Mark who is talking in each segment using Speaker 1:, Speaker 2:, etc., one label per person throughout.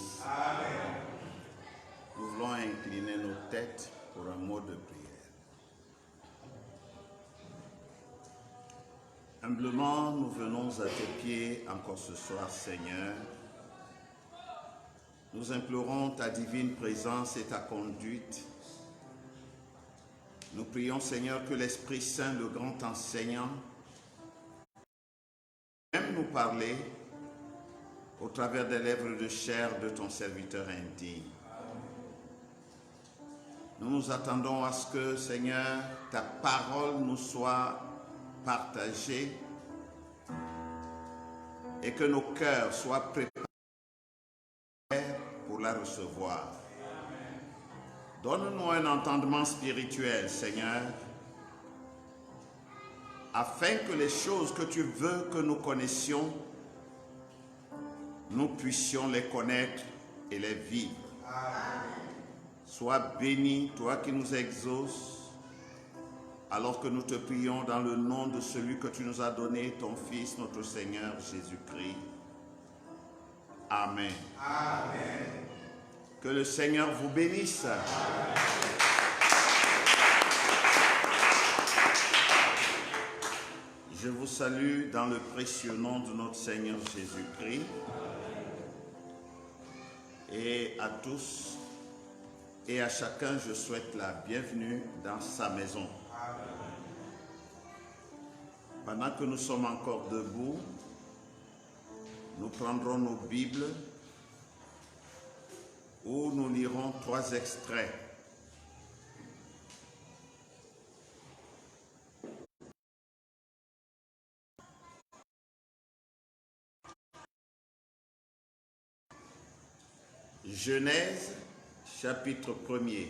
Speaker 1: bénisse. Amen. Nous voulons incliner nos têtes pour un mot de prière. Humblement, nous venons à tes pieds encore ce soir, Seigneur. Nous implorons ta divine présence et ta conduite. Nous prions, Seigneur, que l'Esprit Saint, le grand enseignant, aime nous parler au travers des lèvres de chair de ton serviteur indigne. Nous nous attendons à ce que, Seigneur, ta parole nous soit partagée et que nos cœurs soient préparés pour la recevoir. Donne-nous un entendement spirituel, Seigneur, afin que les choses que tu veux que nous connaissions, nous puissions les connaître et les vivre. Amen. Sois béni, toi qui nous exauces, alors que nous te prions dans le nom de celui que tu nous as donné, ton Fils, notre Seigneur Jésus-Christ. Amen. Amen. Que le Seigneur vous bénisse. Amen. Je vous salue dans le précieux nom de notre Seigneur Jésus-Christ. Et à tous et à chacun, je souhaite la bienvenue dans sa maison. Pendant que nous sommes encore debout, nous prendrons nos Bibles où nous lirons 3 extraits. Genèse, chapitre 1er,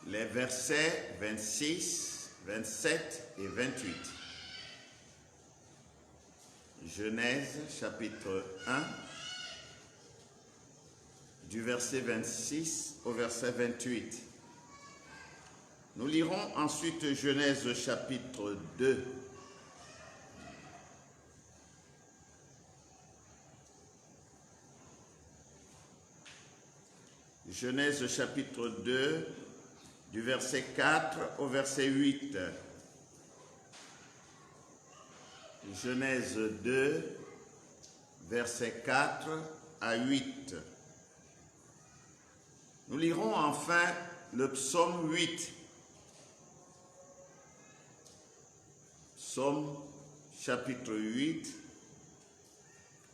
Speaker 1: les versets 26, 27 et 28. Genèse, chapitre 1, du verset 26 au verset 28. Nous lirons ensuite Genèse, chapitre 2, Genèse chapitre 2, du verset 4 au verset 8. Genèse 2, verset 4 à 8. Nous lirons enfin le psaume 8. Psaume chapitre 8,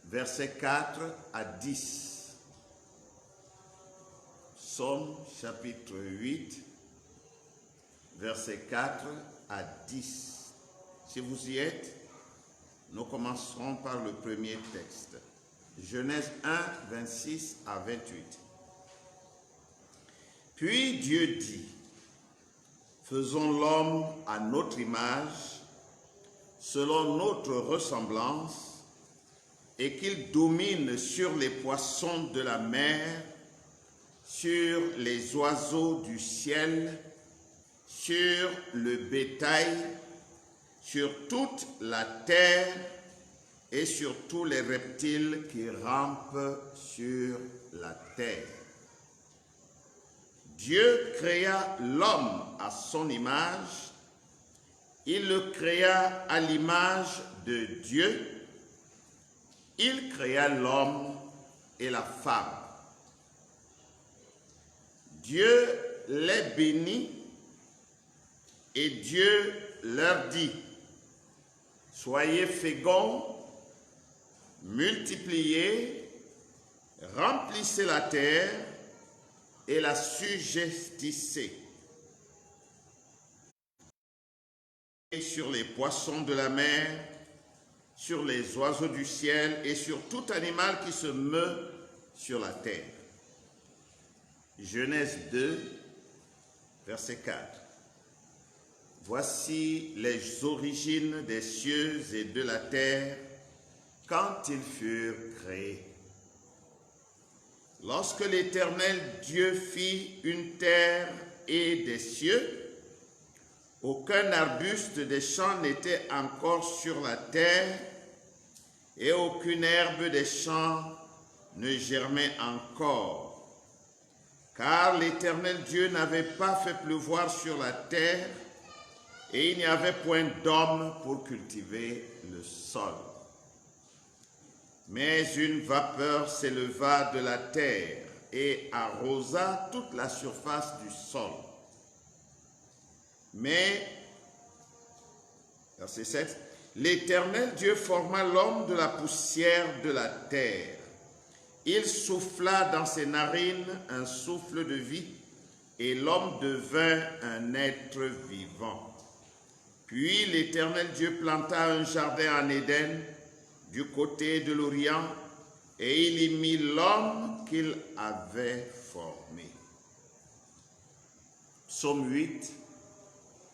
Speaker 1: verset 4 à 10. Psaume chapitre 8, verset 4 à 10. Si vous y êtes, nous commencerons par le premier texte. Genèse 1, 26 à 28. Puis Dieu dit, faisons l'homme à notre image, selon notre ressemblance, et qu'il domine sur les poissons de la mer, sur les oiseaux du ciel, sur le bétail, sur toute la terre et sur tous les reptiles qui rampent sur la terre. Dieu créa l'homme à son image, il le créa à l'image de Dieu, il créa l'homme et la femme. Dieu les bénit et Dieu leur dit, soyez féconds, multipliez, remplissez la terre et la sujestissez. Et sur les poissons de la mer, sur les oiseaux du ciel et sur tout animal qui se meut sur la terre. Genèse 2, verset 4. Voici les origines des cieux et de la terre quand ils furent créés. Lorsque l'Éternel Dieu fit une terre et des cieux, aucun arbuste des champs n'était encore sur la terre, et aucune herbe des champs ne germait encore, car l'Éternel Dieu n'avait pas fait pleuvoir sur la terre, et il n'y avait point d'homme pour cultiver le sol. Mais une vapeur s'éleva de la terre et arrosa toute la surface du sol. Mais, verset 7, l'Éternel Dieu forma l'homme de la poussière de la terre. Il souffla dans ses narines un souffle de vie, et l'homme devint un être vivant. Puis l'Éternel Dieu planta un jardin en Éden, du côté de l'Orient, et il y mit l'homme qu'il avait formé. Psaume 8,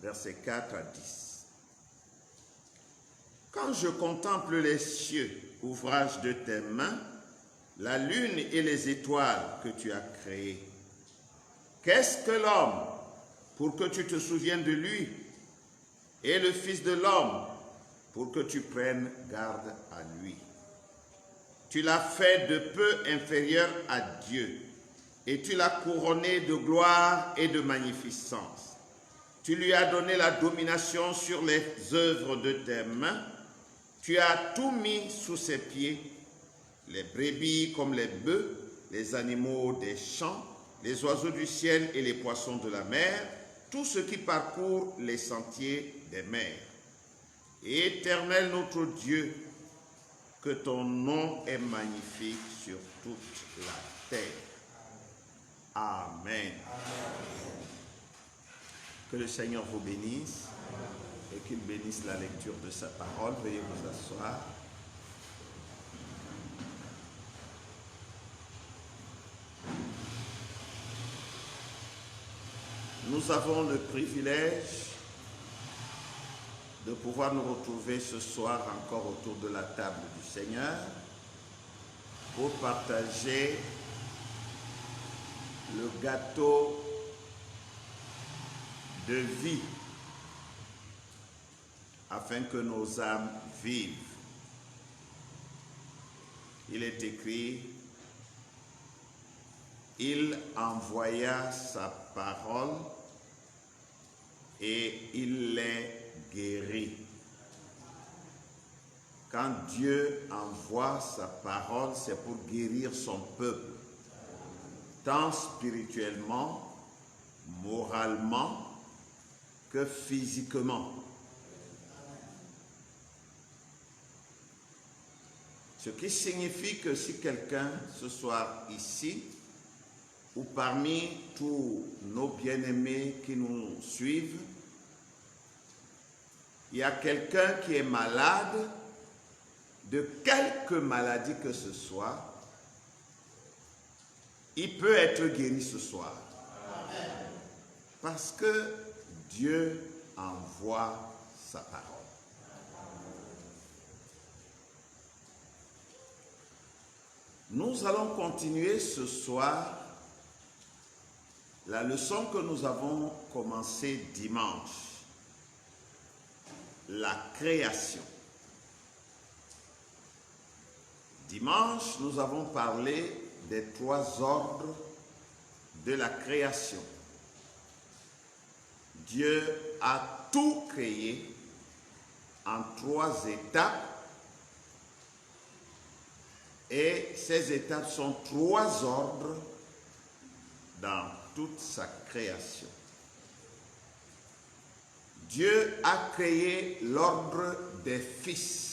Speaker 1: versets 4 à 10. Quand je contemple les cieux, ouvrage de tes mains, la lune et les étoiles que tu as créées, qu'est-ce que l'homme pour que tu te souviennes de lui, et le Fils de l'homme pour que tu prennes garde à lui? Tu l'as fait de peu inférieur à Dieu, et tu l'as couronné de gloire et de magnificence. Tu lui as donné la domination sur les œuvres de tes mains. Tu as tout mis sous ses pieds, les brebis comme les bœufs, les animaux des champs, les oiseaux du ciel et les poissons de la mer, tout ce qui parcourt les sentiers des mers. Éternel notre Dieu, que ton nom est magnifique sur toute la terre. Amen. Que le Seigneur vous bénisse et qu'il bénisse la lecture de sa parole. Veuillez vous asseoir. Nous avons le privilège de pouvoir nous retrouver ce soir encore autour de la table du Seigneur pour partager le gâteau de vie afin que nos âmes vivent. Il est écrit, il envoya sa parole et il les guérit. Quand Dieu envoie sa parole, c'est pour guérir son peuple, tant spirituellement, moralement que physiquement. Ce qui signifie que si quelqu'un ce soir ici, ou parmi tous nos bien-aimés qui nous suivent, il y a quelqu'un qui est malade de quelque maladie que ce soit, il peut être guéri ce soir. Amen. Parce que Dieu envoie sa parole. Nous allons continuer ce soir la leçon que nous avons commencée dimanche, la création. Dimanche, nous avons parlé des 3 ordres de la création. Dieu a tout créé en 3 étapes et ces étapes sont 3 ordres dans toute sa création. Dieu a créé l'ordre des fils.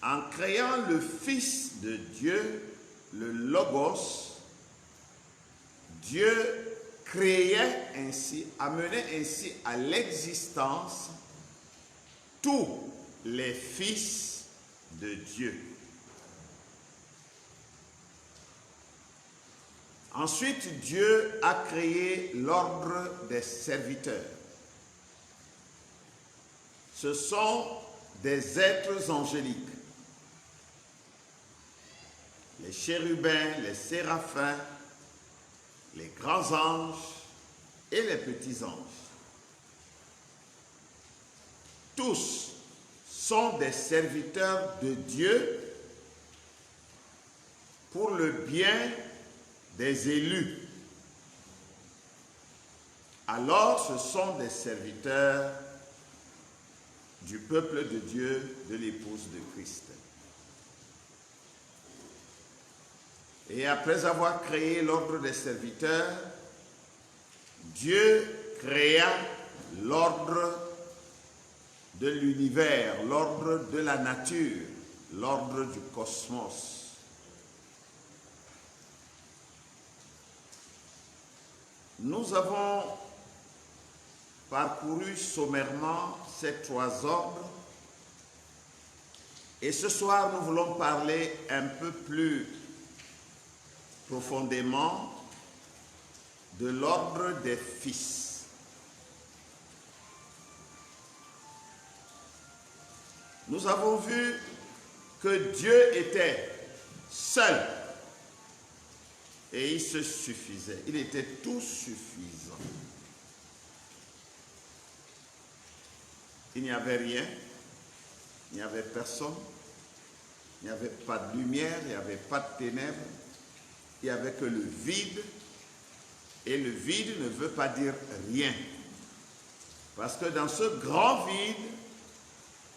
Speaker 1: En créant le Fils de Dieu, le Logos, Dieu créait ainsi, amenait ainsi à l'existence tous les fils de Dieu. Ensuite, Dieu a créé l'ordre des serviteurs. Ce sont des êtres angéliques. Les chérubins, les séraphins, les grands anges et les petits anges. Tous sont des serviteurs de Dieu pour le bien des élus, alors ce sont des serviteurs du peuple de Dieu, de l'épouse de Christ. Et après avoir créé l'ordre des serviteurs, Dieu créa l'ordre de l'univers, l'ordre de la nature, l'ordre du cosmos. Nous avons parcouru sommairement ces trois ordres et ce soir nous voulons parler un peu plus profondément de l'ordre des fils. Nous avons vu que Dieu était seul et il se suffisait. Il était tout suffisant. Il n'y avait rien, il n'y avait personne, il n'y avait pas de lumière, il n'y avait pas de ténèbres, il n'y avait que le vide. Et le vide ne veut pas dire rien. Parce que dans ce grand vide,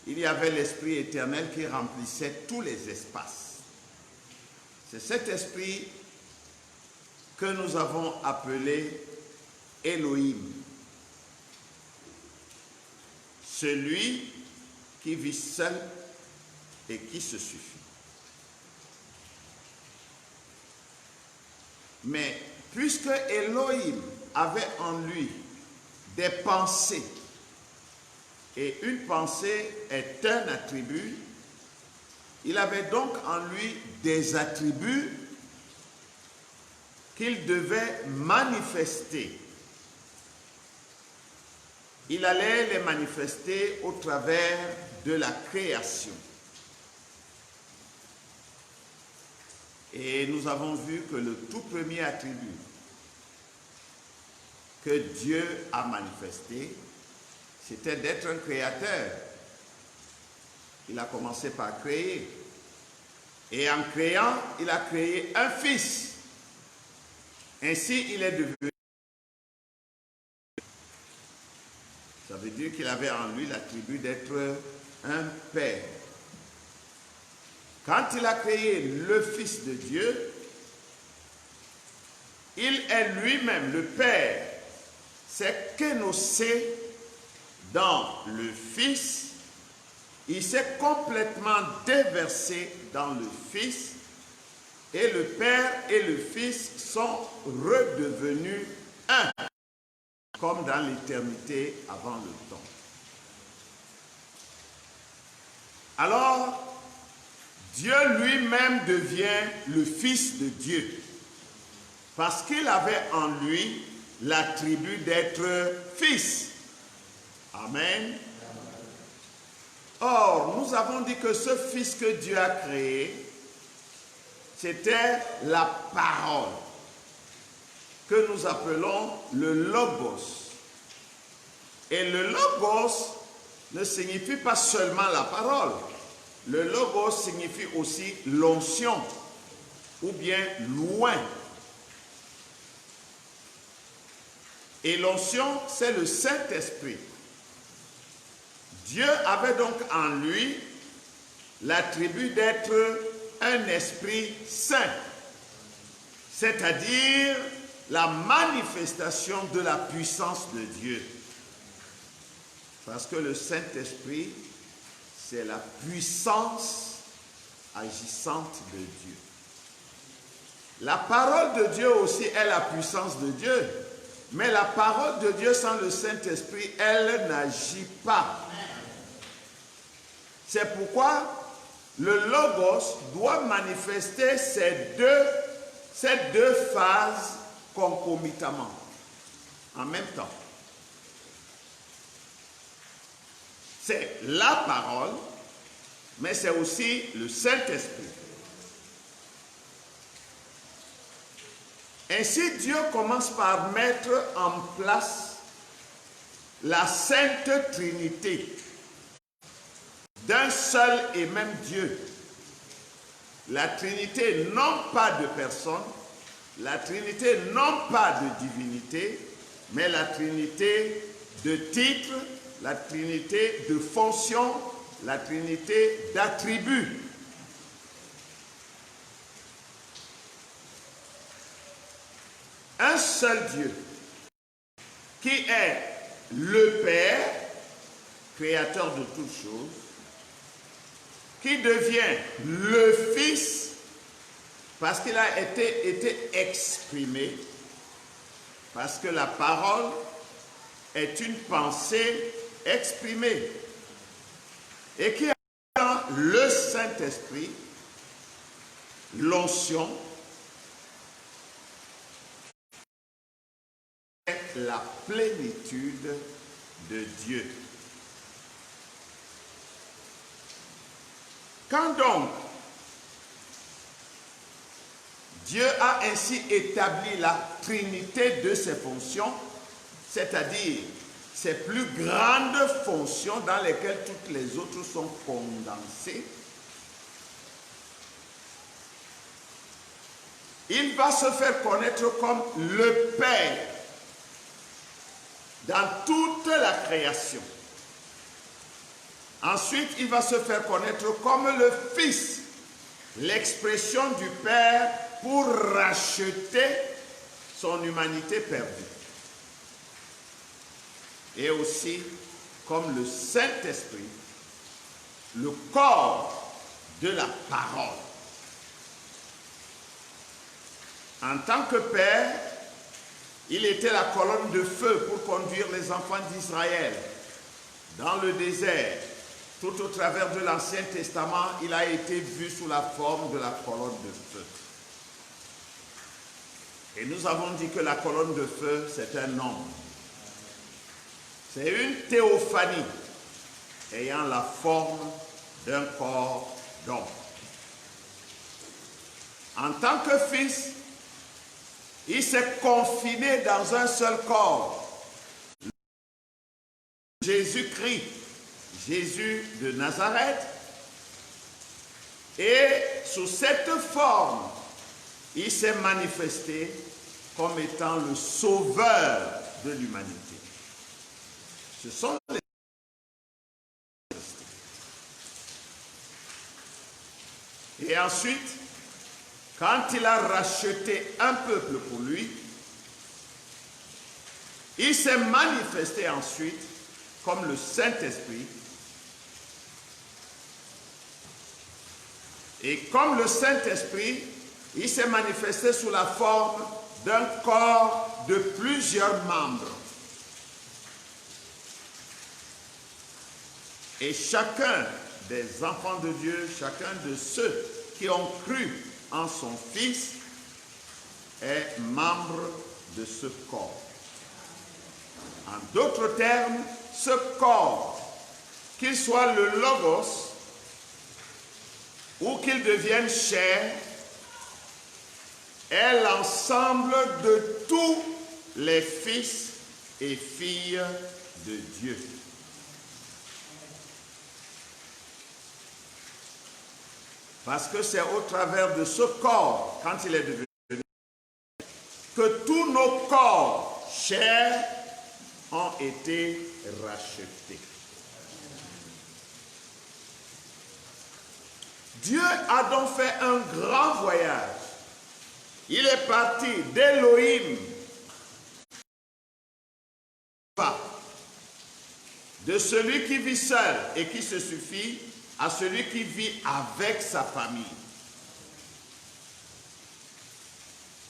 Speaker 1: il y avait l'Esprit éternel qui remplissait tous les espaces. C'est cet esprit que nous avons appelé Elohim. Celui qui vit seul et qui se suffit. Mais puisque Elohim avait en lui des pensées, et une pensée est un attribut, il avait donc en lui des attributs qu'il devait manifester. Il allait les manifester au travers de la création. Et nous avons vu que le tout premier attribut que Dieu a manifesté, c'était d'être un créateur. Il a commencé par créer. Et en créant, il a créé un fils. Ainsi, il est devenu. Ça veut dire qu'il avait en lui l'attribut d'être un père. Quand il a créé le Fils de Dieu, il est lui-même le Père. C'est kénosé dans le Fils. Il s'est complètement déversé dans le Fils. Et le Père et le Fils sont redevenus un, comme dans l'éternité avant le temps. Alors, Dieu lui-même devient le Fils de Dieu parce qu'il avait en lui l'attribut d'être fils. Amen. Or, nous avons dit que ce Fils que Dieu a créé, c'était la parole que nous appelons le Logos. Et le Logos ne signifie pas seulement la parole. Le Logos signifie aussi l'onction ou bien loin. Et l'onction, c'est le Saint-Esprit. Dieu avait donc en lui l'attribut d'être un esprit saint, c'est-à-dire la manifestation de la puissance de Dieu. Parce que le Saint-Esprit, c'est la puissance agissante de Dieu. La parole de Dieu aussi est la puissance de Dieu. Mais la parole de Dieu sans le Saint-Esprit, elle n'agit pas. C'est pourquoi le Logos doit manifester ces deux phases concomitamment, en même temps. C'est la parole, mais c'est aussi le Saint-Esprit. Ainsi, Dieu commence par mettre en place la Sainte Trinité. d'un seul et même Dieu. La Trinité, non pas de personne, la Trinité, non pas de divinité, mais la Trinité de titre, la Trinité de fonction, la Trinité d'attributs. Un seul Dieu, qui est le Père, créateur de toutes choses, qui devient le Fils, parce qu'il a été exprimé, parce que la parole est une pensée exprimée, et qui a dans le Saint-Esprit l'onction, la plénitude de Dieu. Quand donc Dieu a ainsi établi la trinité de ses fonctions, c'est-à-dire ses plus grandes fonctions dans lesquelles toutes les autres sont condensées, il va se faire connaître comme le Père dans toute la création. Ensuite, il va se faire connaître comme le Fils, l'expression du Père pour racheter son humanité perdue. Et aussi comme le Saint-Esprit, le corps de la parole. En tant que Père, il était la colonne de feu pour conduire les enfants d'Israël dans le désert. Tout au travers de l'Ancien Testament, il a été vu sous la forme de la colonne de feu. Et nous avons dit que la colonne de feu, c'est un homme. C'est une théophanie ayant la forme d'un corps d'homme. En tant que fils, il s'est confiné dans un seul corps. Jésus-Christ, Jésus de Nazareth. Et sous cette forme, il s'est manifesté comme étant le sauveur de l'humanité. Ce sont les... Et ensuite, quand il a racheté un peuple pour lui, il s'est manifesté ensuite comme le Saint-Esprit. Et comme le Saint-Esprit, il s'est manifesté sous la forme d'un corps de plusieurs membres. Et chacun des enfants de Dieu, chacun de ceux qui ont cru en son Fils, est membre de ce corps. En d'autres termes, ce corps, qu'il soit le Logos ou qu'il devienne chair, est l'ensemble de tous les fils et filles de Dieu. Parce que c'est au travers de ce corps, quand il est devenu, que tous nos corps chers ont été rachetés. Dieu a donc fait un grand voyage. Il est parti d'Élohim, de celui qui vit seul et qui se suffit, à celui qui vit avec sa famille.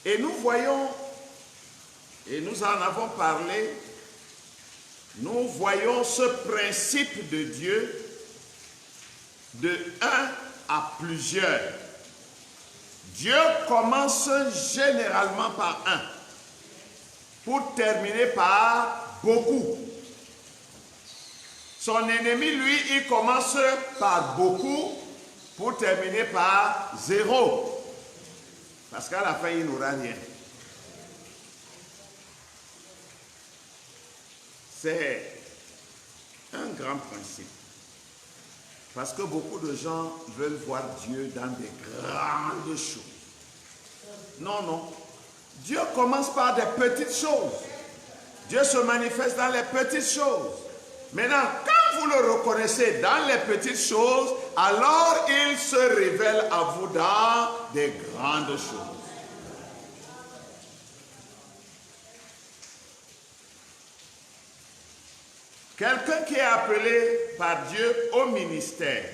Speaker 1: Et nous voyons, et nous en avons parlé, nous voyons ce principe de Dieu de un à plusieurs. Dieu commence généralement par un, pour terminer par beaucoup. Son ennemi, lui, il commence par beaucoup, pour terminer par zéro. Parce qu'à la fin, il n'aura rien. C'est un grand principe. Parce que beaucoup de gens veulent voir Dieu dans des grandes choses. Non, non. Dieu commence par des petites choses. Dieu se manifeste dans les petites choses. Maintenant, quand vous le reconnaissez dans les petites choses, alors il se révèle à vous dans des grandes choses. Quelqu'un qui est appelé par Dieu au ministère,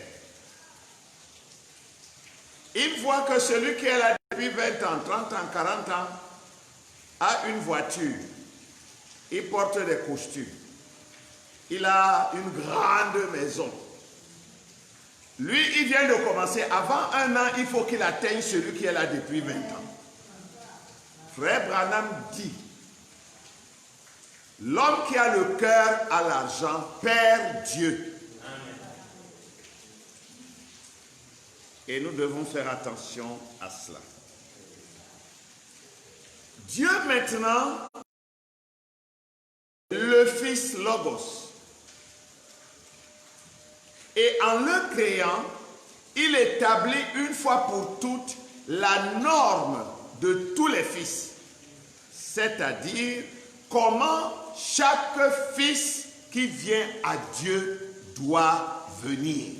Speaker 1: il voit que celui qui est là depuis 20 ans, 30 ans, 40 ans, a une voiture, il porte des costumes, il a une grande maison. Lui, il vient de commencer. Avant un an, il faut qu'il atteigne celui qui est là depuis 20 ans. Frère Branham dit, l'homme qui a le cœur à l'argent perd Dieu. Et nous devons faire attention à cela. Dieu maintenant, le Fils Logos. Et en le créant, il établit une fois pour toutes la norme de tous les fils. C'est-à-dire comment chaque fils qui vient à Dieu doit venir.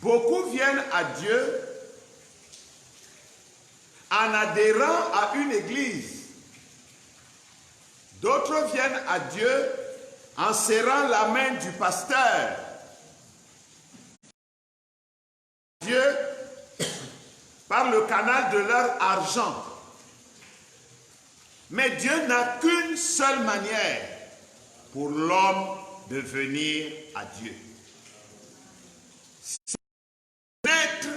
Speaker 1: Beaucoup viennent à Dieu en adhérant à une église. D'autres viennent à Dieu en serrant la main du pasteur. Dieu par le canal de leur argent. Mais Dieu n'a qu'une seule manière pour l'homme de venir à Dieu. C'est d'être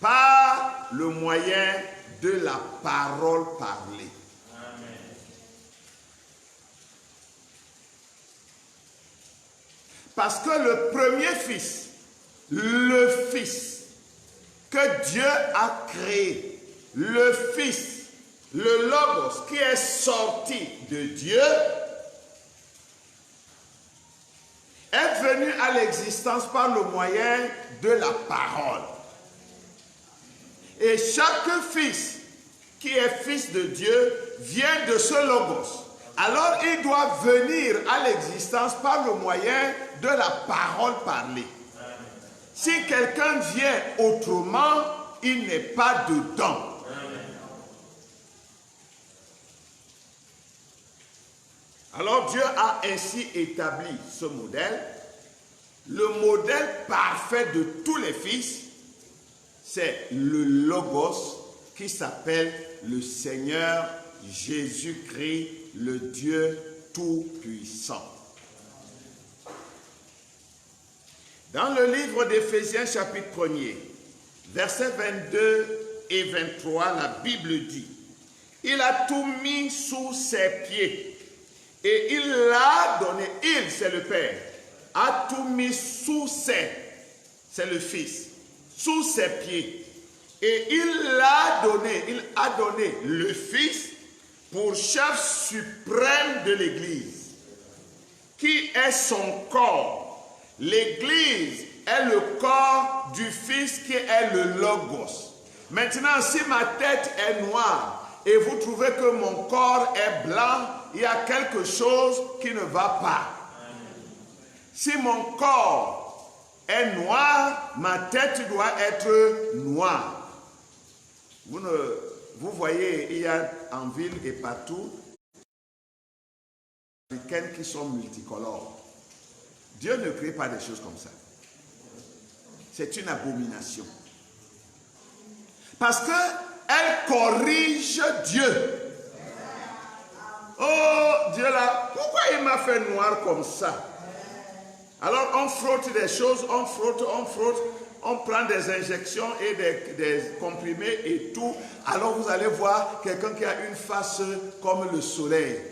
Speaker 1: par le moyen de la parole parlée. Amen. Parce que le premier fils, le fils que Dieu a créé, le fils, le Logos qui est sorti de Dieu, est venu à l'existence par le moyen de la parole. Et chaque fils qui est fils de Dieu vient de ce Logos. Alors il doit venir à l'existence par le moyen de la parole parlée. Si quelqu'un vient autrement, il n'est pas dedans. Alors Dieu a ainsi établi ce modèle. Le modèle parfait de tous les fils, c'est le Logos qui s'appelle le Seigneur Jésus-Christ, le Dieu Tout-Puissant. Dans le livre d'Éphésiens chapitre 1er, versets 22 et 23, la Bible dit, « Il a tout mis sous ses pieds. Et il l'a donné, il, c'est le Père, a tout mis sous ses, c'est le Fils, sous ses pieds. Et il a donné le Fils pour chef suprême de l'Église, qui est son corps. L'Église est le corps du Fils qui est le Logos. Maintenant, si ma tête est noire et vous trouvez que mon corps est blanc, il y a quelque chose qui ne va pas. Si mon corps est noir, ma tête doit être noire. Vous voyez, il y a en ville et partout des africaines qui sont multicolores. Dieu ne crée pas des choses comme ça. C'est une abomination. Parce qu'elle corrige Dieu. Oh, Dieu là, pourquoi il m'a fait noir comme ça? Alors on frotte des choses, on frotte, on prend des injections et des comprimés et tout. Alors vous allez voir quelqu'un qui a une face comme le soleil.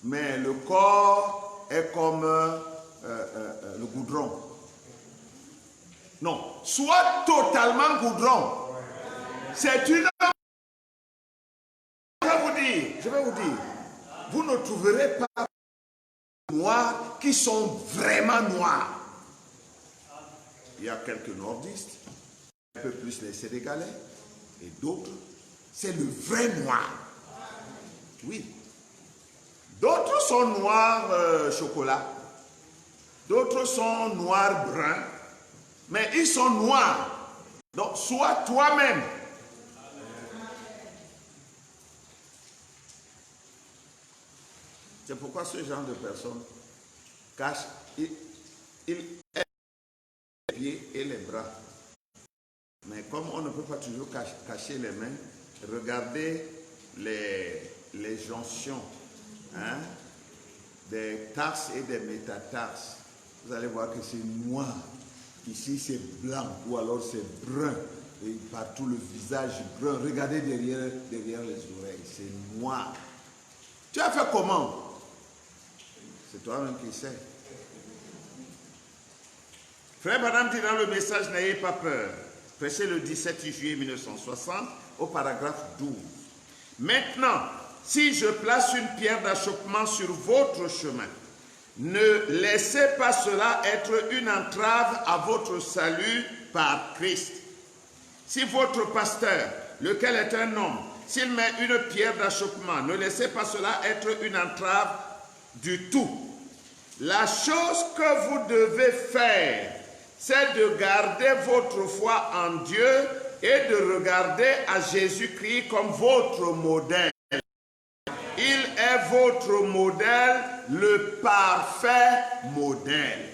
Speaker 1: Mais le corps est comme le goudron. Non, soit totalement goudron. C'est une... Je vais vous dire, vous ne trouverez pas noir qui sont vraiment noirs. Il y a quelques nordistes, un peu plus les Sénégalais, et d'autres, c'est le vrai noir. Oui. D'autres sont noirs chocolat, d'autres sont noirs bruns, mais ils sont noirs. Donc, sois toi-même. C'est pourquoi ce genre de personnes cachent les pieds et les bras. Mais comme on ne peut pas toujours cacher les mains, regardez les jonctions, hein, des tarses et des métatarses. Vous allez voir que c'est noir. Ici c'est blanc ou alors c'est brun. Et partout le visage brun. Regardez derrière les oreilles, c'est noir. Tu as fait comment? C'est toi-même qui sais. Frère Branham dit dans le message, n'ayez pas peur. Prêché le 17 juillet 1960 au paragraphe 12. Maintenant, si je place une pierre d'achoppement sur votre chemin, ne laissez pas cela être une entrave à votre salut par Christ. Si votre pasteur, lequel est un homme, s'il met une pierre d'achoppement, ne laissez pas cela être une entrave du tout. La chose que vous devez faire, c'est de garder votre foi en Dieu et de regarder à Jésus-Christ comme votre modèle. Il est votre modèle, le parfait modèle.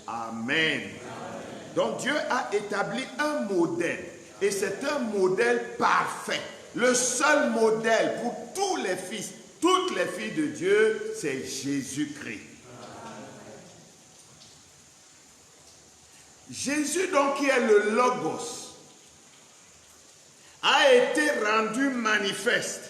Speaker 1: Amen. Donc Dieu a établi un modèle et c'est un modèle parfait. Le seul modèle pour tous les fils, toutes les filles de Dieu, c'est Jésus-Christ. Jésus, donc, qui est le Logos, a été rendu manifeste.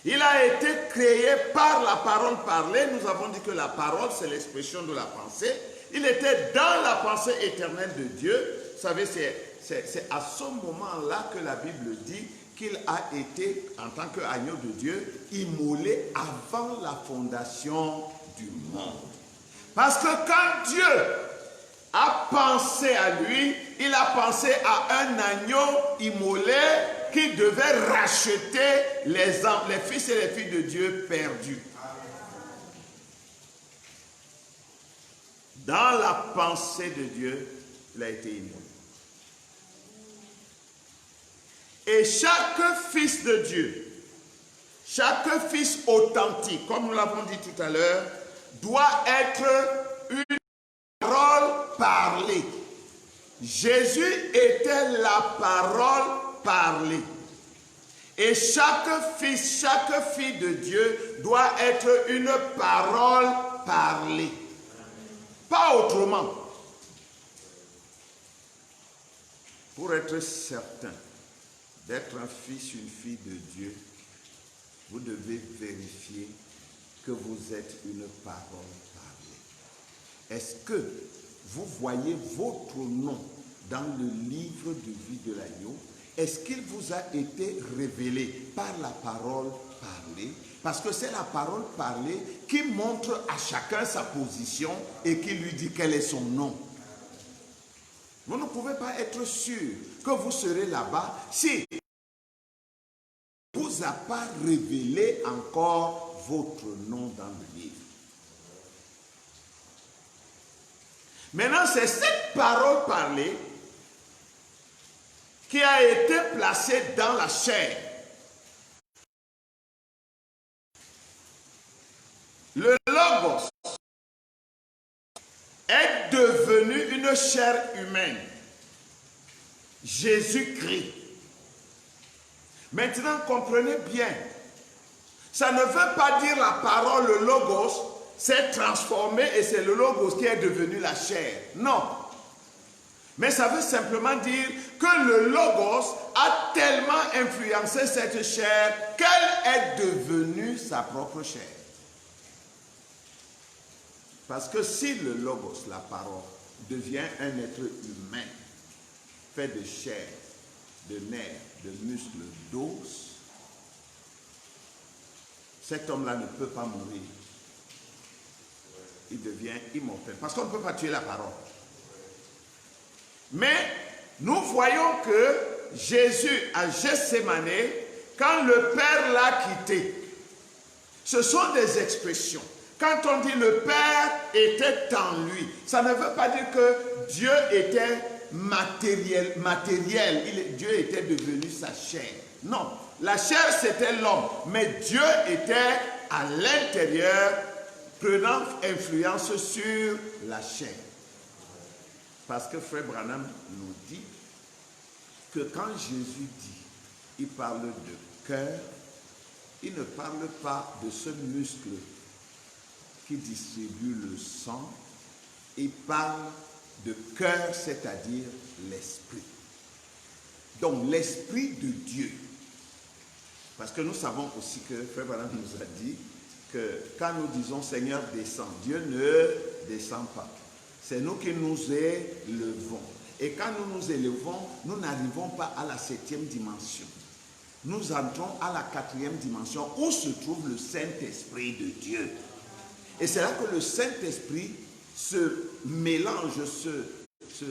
Speaker 1: Il a été créé par la parole parlée. Nous avons dit que la parole, c'est l'expression de la pensée. Il était dans la pensée éternelle de Dieu. Vous savez, c'est à ce moment-là que la Bible dit qu'il a été, en tant qu'agneau de Dieu, immolé avant la fondation du monde. Parce que quand Dieu a pensé à lui, il a pensé à un agneau immolé qui devait racheter les fils et les filles de Dieu perdus. Dans la pensée de Dieu, il a été immolé. Et chaque fils de Dieu, chaque fils authentique, comme nous l'avons dit tout à l'heure, doit être une parole parlée. Jésus était la parole parlée. Et chaque fils, chaque fille de Dieu doit être une parole parlée. Pas autrement. Pour être certain d'être un fils, une fille de Dieu, vous devez vérifier que vous êtes une parole parlée. Est-ce que vous voyez votre nom dans le livre de vie de l'agneau? Est-ce qu'il vous a été révélé par la parole parlée? Parce que c'est la parole parlée qui montre à chacun sa position et qui lui dit quel est son nom. Vous ne pouvez pas être sûr que vous serez là-bas si ne vous a pas révélé encore votre nom dans le livre. Maintenant, c'est cette parole parlée qui a été placée dans la chair. Le Logos est devenu une chair humaine. Jésus-Christ. Maintenant, comprenez bien. Ça ne veut pas dire la parole, le Logos, s'est transformé et c'est le Logos qui est devenu la chair. Non. Mais ça veut simplement dire que le Logos a tellement influencé cette chair qu'elle est devenue sa propre chair. Parce que si le Logos, la parole, devient un être humain, fait de chair, de nerfs, de muscles, d'os, cet homme-là ne peut pas mourir. il devient immortel. Parce qu'on ne peut pas tuer la parole. Mais nous voyons que Jésus à Gethsémane, quand le Père l'a quitté, ce sont des expressions. Quand on dit le Père était en lui, ça ne veut pas dire que Dieu était matériel. Dieu était devenu sa chair. Non, la chair c'était l'homme, mais Dieu était à l'intérieur, prenant influence sur la chair. Parce que Frère Branham nous dit que quand Jésus dit, il parle de cœur, il ne parle pas de ce muscle qui distribue le sang, il parle de cœur, c'est-à-dire l'esprit. Donc l'esprit de Dieu. Parce que nous savons aussi que Frère Branham nous a dit que quand nous disons Seigneur descend, Dieu ne descend pas. C'est nous qui nous élevons. Et quand nous nous élevons, nous n'arrivons pas à la 7e dimension. Nous entrons à la 4e dimension où se trouve le Saint-Esprit de Dieu. Et c'est là que le Saint-Esprit se mélange, se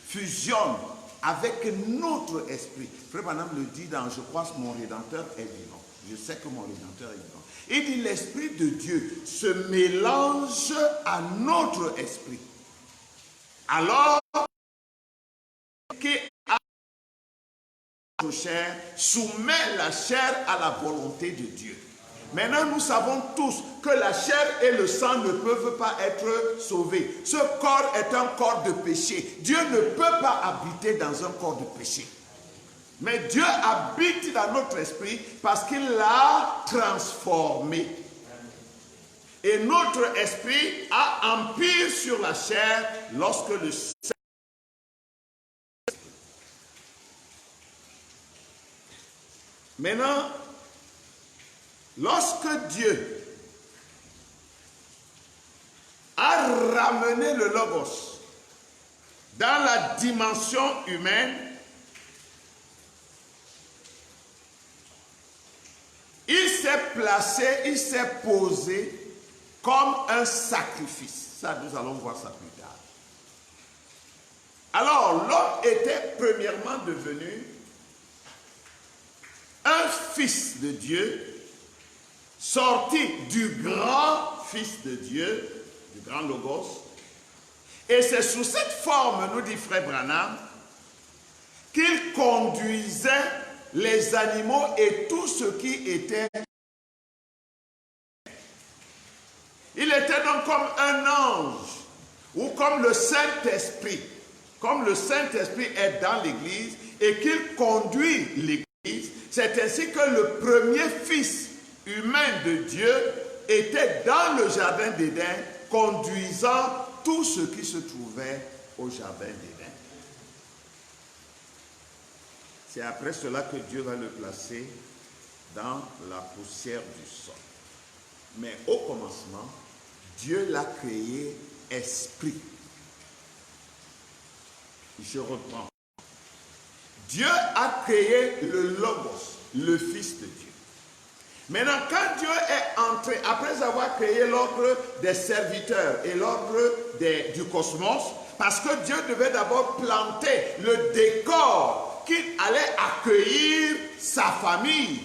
Speaker 1: fusionne avec notre esprit. Frère Branham le dit dans Je crois que mon Rédempteur est vivant. Je sais que mon Rédempteur est vivant. Il dit l'Esprit de Dieu se mélange à notre esprit. Alors qui a notre chair soumet la chair à la volonté de Dieu. Maintenant, nous savons tous que la chair et le sang ne peuvent pas être sauvés. Ce corps est un corps de péché. Dieu ne peut pas habiter dans un corps de péché. Mais Dieu habite dans notre esprit parce qu'il l'a transformé. Et notre esprit a empire sur la chair lorsque le sang. Maintenant, lorsque Dieu a ramené le Logos dans la dimension humaine, il s'est placé, il s'est posé comme un sacrifice. Ça, nous allons voir ça plus tard. Alors, l'homme était premièrement devenu un fils de Dieu, sorti du grand fils de Dieu, du grand Logos. Et c'est sous cette forme, nous dit Frère Branham, qu'il conduisait les animaux et tout ce qui était. Il était donc comme un ange ou comme le Saint-Esprit. Comme le Saint-Esprit est dans l'Église et qu'il conduit l'Église, c'est ainsi que le premier fils humain de Dieu était dans le jardin d'Éden, conduisant tout ce qui se trouvait au jardin d'Éden. C'est après cela que Dieu va le placer dans la poussière du sol. Mais au commencement, Dieu l'a créé esprit. Je reprends. Dieu a créé le Logos, le Fils de Dieu. Maintenant, quand Dieu est entré, après avoir créé l'ordre des serviteurs et l'ordre du cosmos, parce que Dieu devait d'abord planter le décor qu'il allait accueillir sa famille.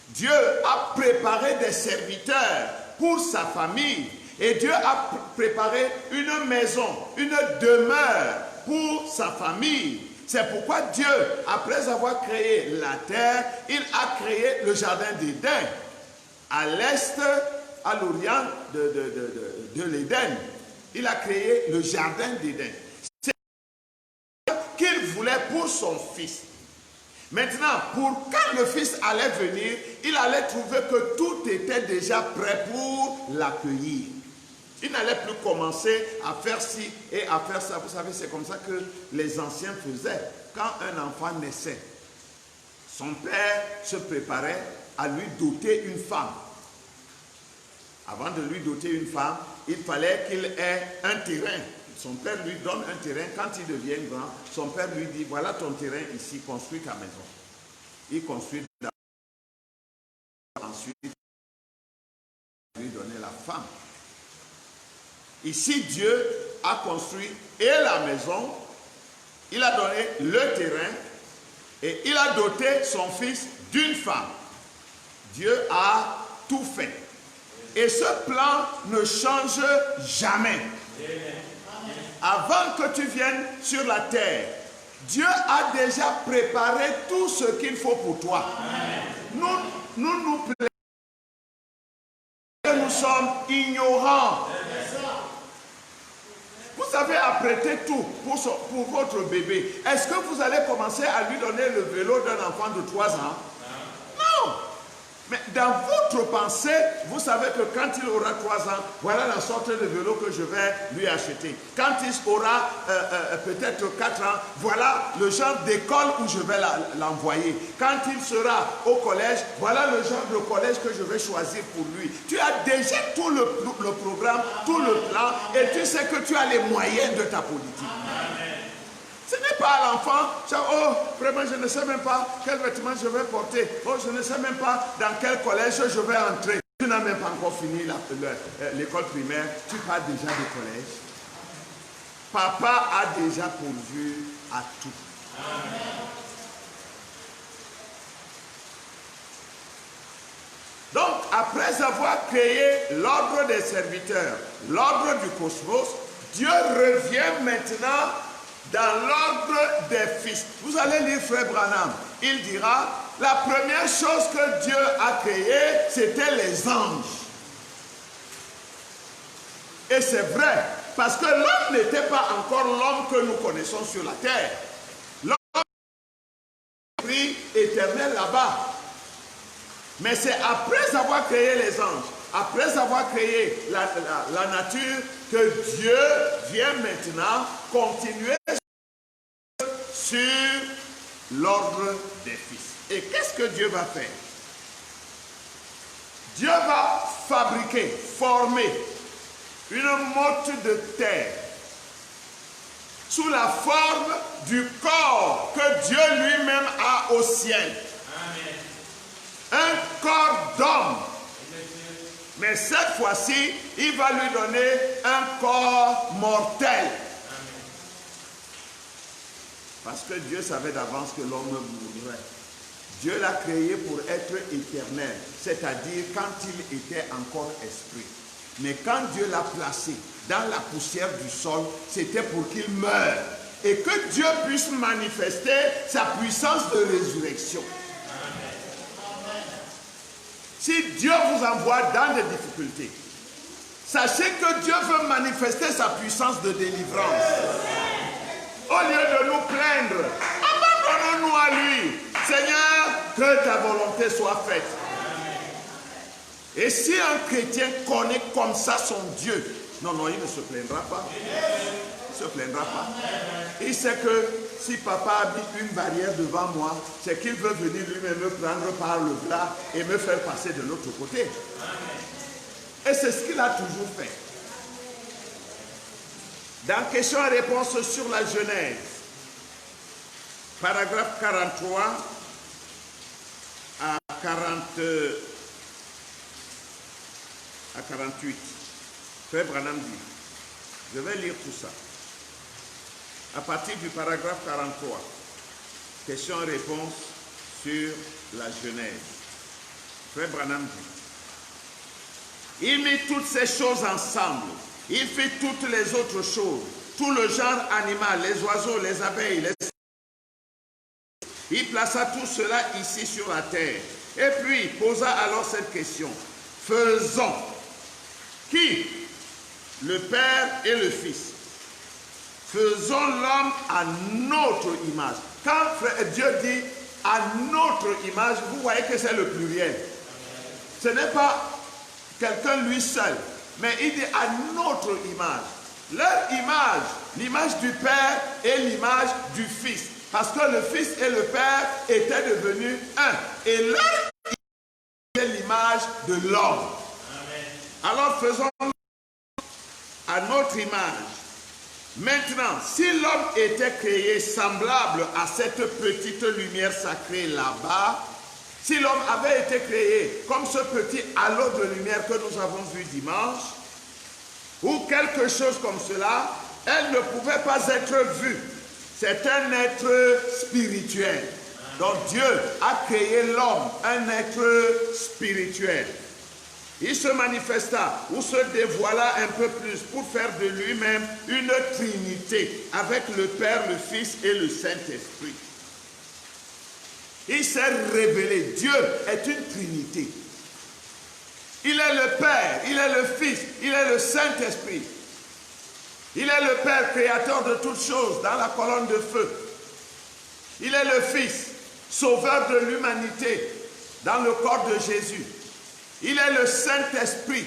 Speaker 1: Dieu a préparé des serviteurs pour sa famille. Et Dieu a préparé une maison, une demeure pour sa famille. C'est pourquoi Dieu, après avoir créé la terre, il a créé le jardin d'Éden. À l'est, à l'orient de l'Éden, il a créé le jardin d'Éden. C'est ce qu'il voulait pour son fils. Maintenant, pour quand le fils allait venir, il allait trouver que tout était déjà prêt pour l'accueillir. Il n'allait plus commencer à faire ci et à faire ça. Vous savez, c'est comme ça que les anciens faisaient. Quand un enfant naissait, son père se préparait à lui doter une femme. Avant de lui doter une femme, il fallait qu'il ait un terrain. Son père lui donne un terrain. Quand il devient grand, son père lui dit, voilà ton terrain ici, construis ta maison. Il construit ensuite lui donner la femme. Ici, Dieu a construit et la maison, il a donné le terrain et il a doté son fils d'une femme. Dieu a tout fait. Et ce plan ne change jamais. Avant que tu viennes sur la terre, Dieu a déjà préparé tout ce qu'il faut pour toi. Nous plaignons que nous sommes ignorants. Vous avez apprêté tout pour votre bébé. Est-ce que vous allez commencer à lui donner le vélo d'un enfant de 3 ans? Non. Mais dans votre pensée, vous savez que quand il aura 3 ans, voilà la sorte de vélo que je vais lui acheter. Quand il aura peut-être 4 ans, voilà le genre d'école où je vais l'envoyer. Quand il sera au collège, voilà le genre de collège que je vais choisir pour lui. Tu as déjà tout le programme, tout le plan, et tu sais que tu as les moyens de ta politique. Ce n'est pas à l'enfant, oh, vraiment, je ne sais même pas quel vêtement je vais porter. Oh, je ne sais même pas dans quel collège je vais entrer. Tu n'as même pas encore fini l'école primaire. Tu pars déjà du collège. Papa a déjà pourvu à tout. Donc, après avoir créé l'ordre des serviteurs, l'ordre du cosmos, Dieu revient maintenant dans l'ordre des fils. Vous allez lire Frère Branham. Il dira, la première chose que Dieu a créée, c'était les anges. Et c'est vrai, parce que l'homme n'était pas encore l'homme que nous connaissons sur la terre. L'homme est l'esprit éternel là-bas. Mais c'est après avoir créé les anges, après avoir créé la nature, que Dieu vient maintenant continuer sur l'ordre des fils. Et qu'est-ce que Dieu va faire? Dieu va fabriquer, former une motte de terre sous la forme du corps que Dieu lui-même a au ciel. Amen. Un corps d'homme. Mais cette fois-ci, il va lui donner un corps mortel. Parce que Dieu savait d'avance que l'homme mourrait. Dieu l'a créé pour être éternel, c'est-à-dire quand il était encore esprit. Mais quand Dieu l'a placé dans la poussière du sol, c'était pour qu'il meure. Et que Dieu puisse manifester sa puissance de résurrection. Si Dieu vous envoie dans des difficultés, sachez que Dieu veut manifester sa puissance de délivrance. Au lieu de nous plaindre, abandonnons-nous à lui. Seigneur, que ta volonté soit faite. Et si un chrétien connaît comme ça son Dieu, non, il ne se plaindra pas. Il ne se plaindra pas. Il sait que si papa a mis une barrière devant moi, c'est qu'il veut venir lui-même me prendre par le bras et me faire passer de l'autre côté. Et c'est ce qu'il a toujours fait. Dans question et réponse sur la Genèse, paragraphe 43 à 48, Frère Branham dit, je vais lire tout ça. À partir du paragraphe 43, question et réponse sur la Genèse. Frère Branham dit, il mit toutes ces choses ensemble. Il fait toutes les autres choses, tout le genre animal, les oiseaux, les abeilles, il plaça tout cela ici sur la terre. Et puis, posa alors cette question. Faisons. Qui? Le Père et le Fils. Faisons l'homme à notre image. Quand Dieu dit à notre image, vous voyez que c'est le pluriel. Ce n'est pas quelqu'un lui seul. Mais il dit à notre image. Leur image, l'image du Père et l'image du Fils. Parce que le Fils et le Père étaient devenus un. Et leur image est l'image de l'homme. Alors faisons à notre image. Maintenant, si l'homme était créé semblable à cette petite lumière sacrée là-bas, si l'homme avait été créé comme ce petit halo de lumière que nous avons vu dimanche, ou quelque chose comme cela, elle ne pouvait pas être vue. C'est un être spirituel. Donc Dieu a créé l'homme, un être spirituel. Il se manifesta ou se dévoila un peu plus pour faire de lui-même une trinité avec le Père, le Fils et le Saint-Esprit. Il s'est révélé. Dieu est une trinité. Il est le Père, il est le Fils, il est le Saint-Esprit. Il est le Père créateur de toutes choses dans la colonne de feu. Il est le Fils, sauveur de l'humanité dans le corps de Jésus. Il est le Saint-Esprit,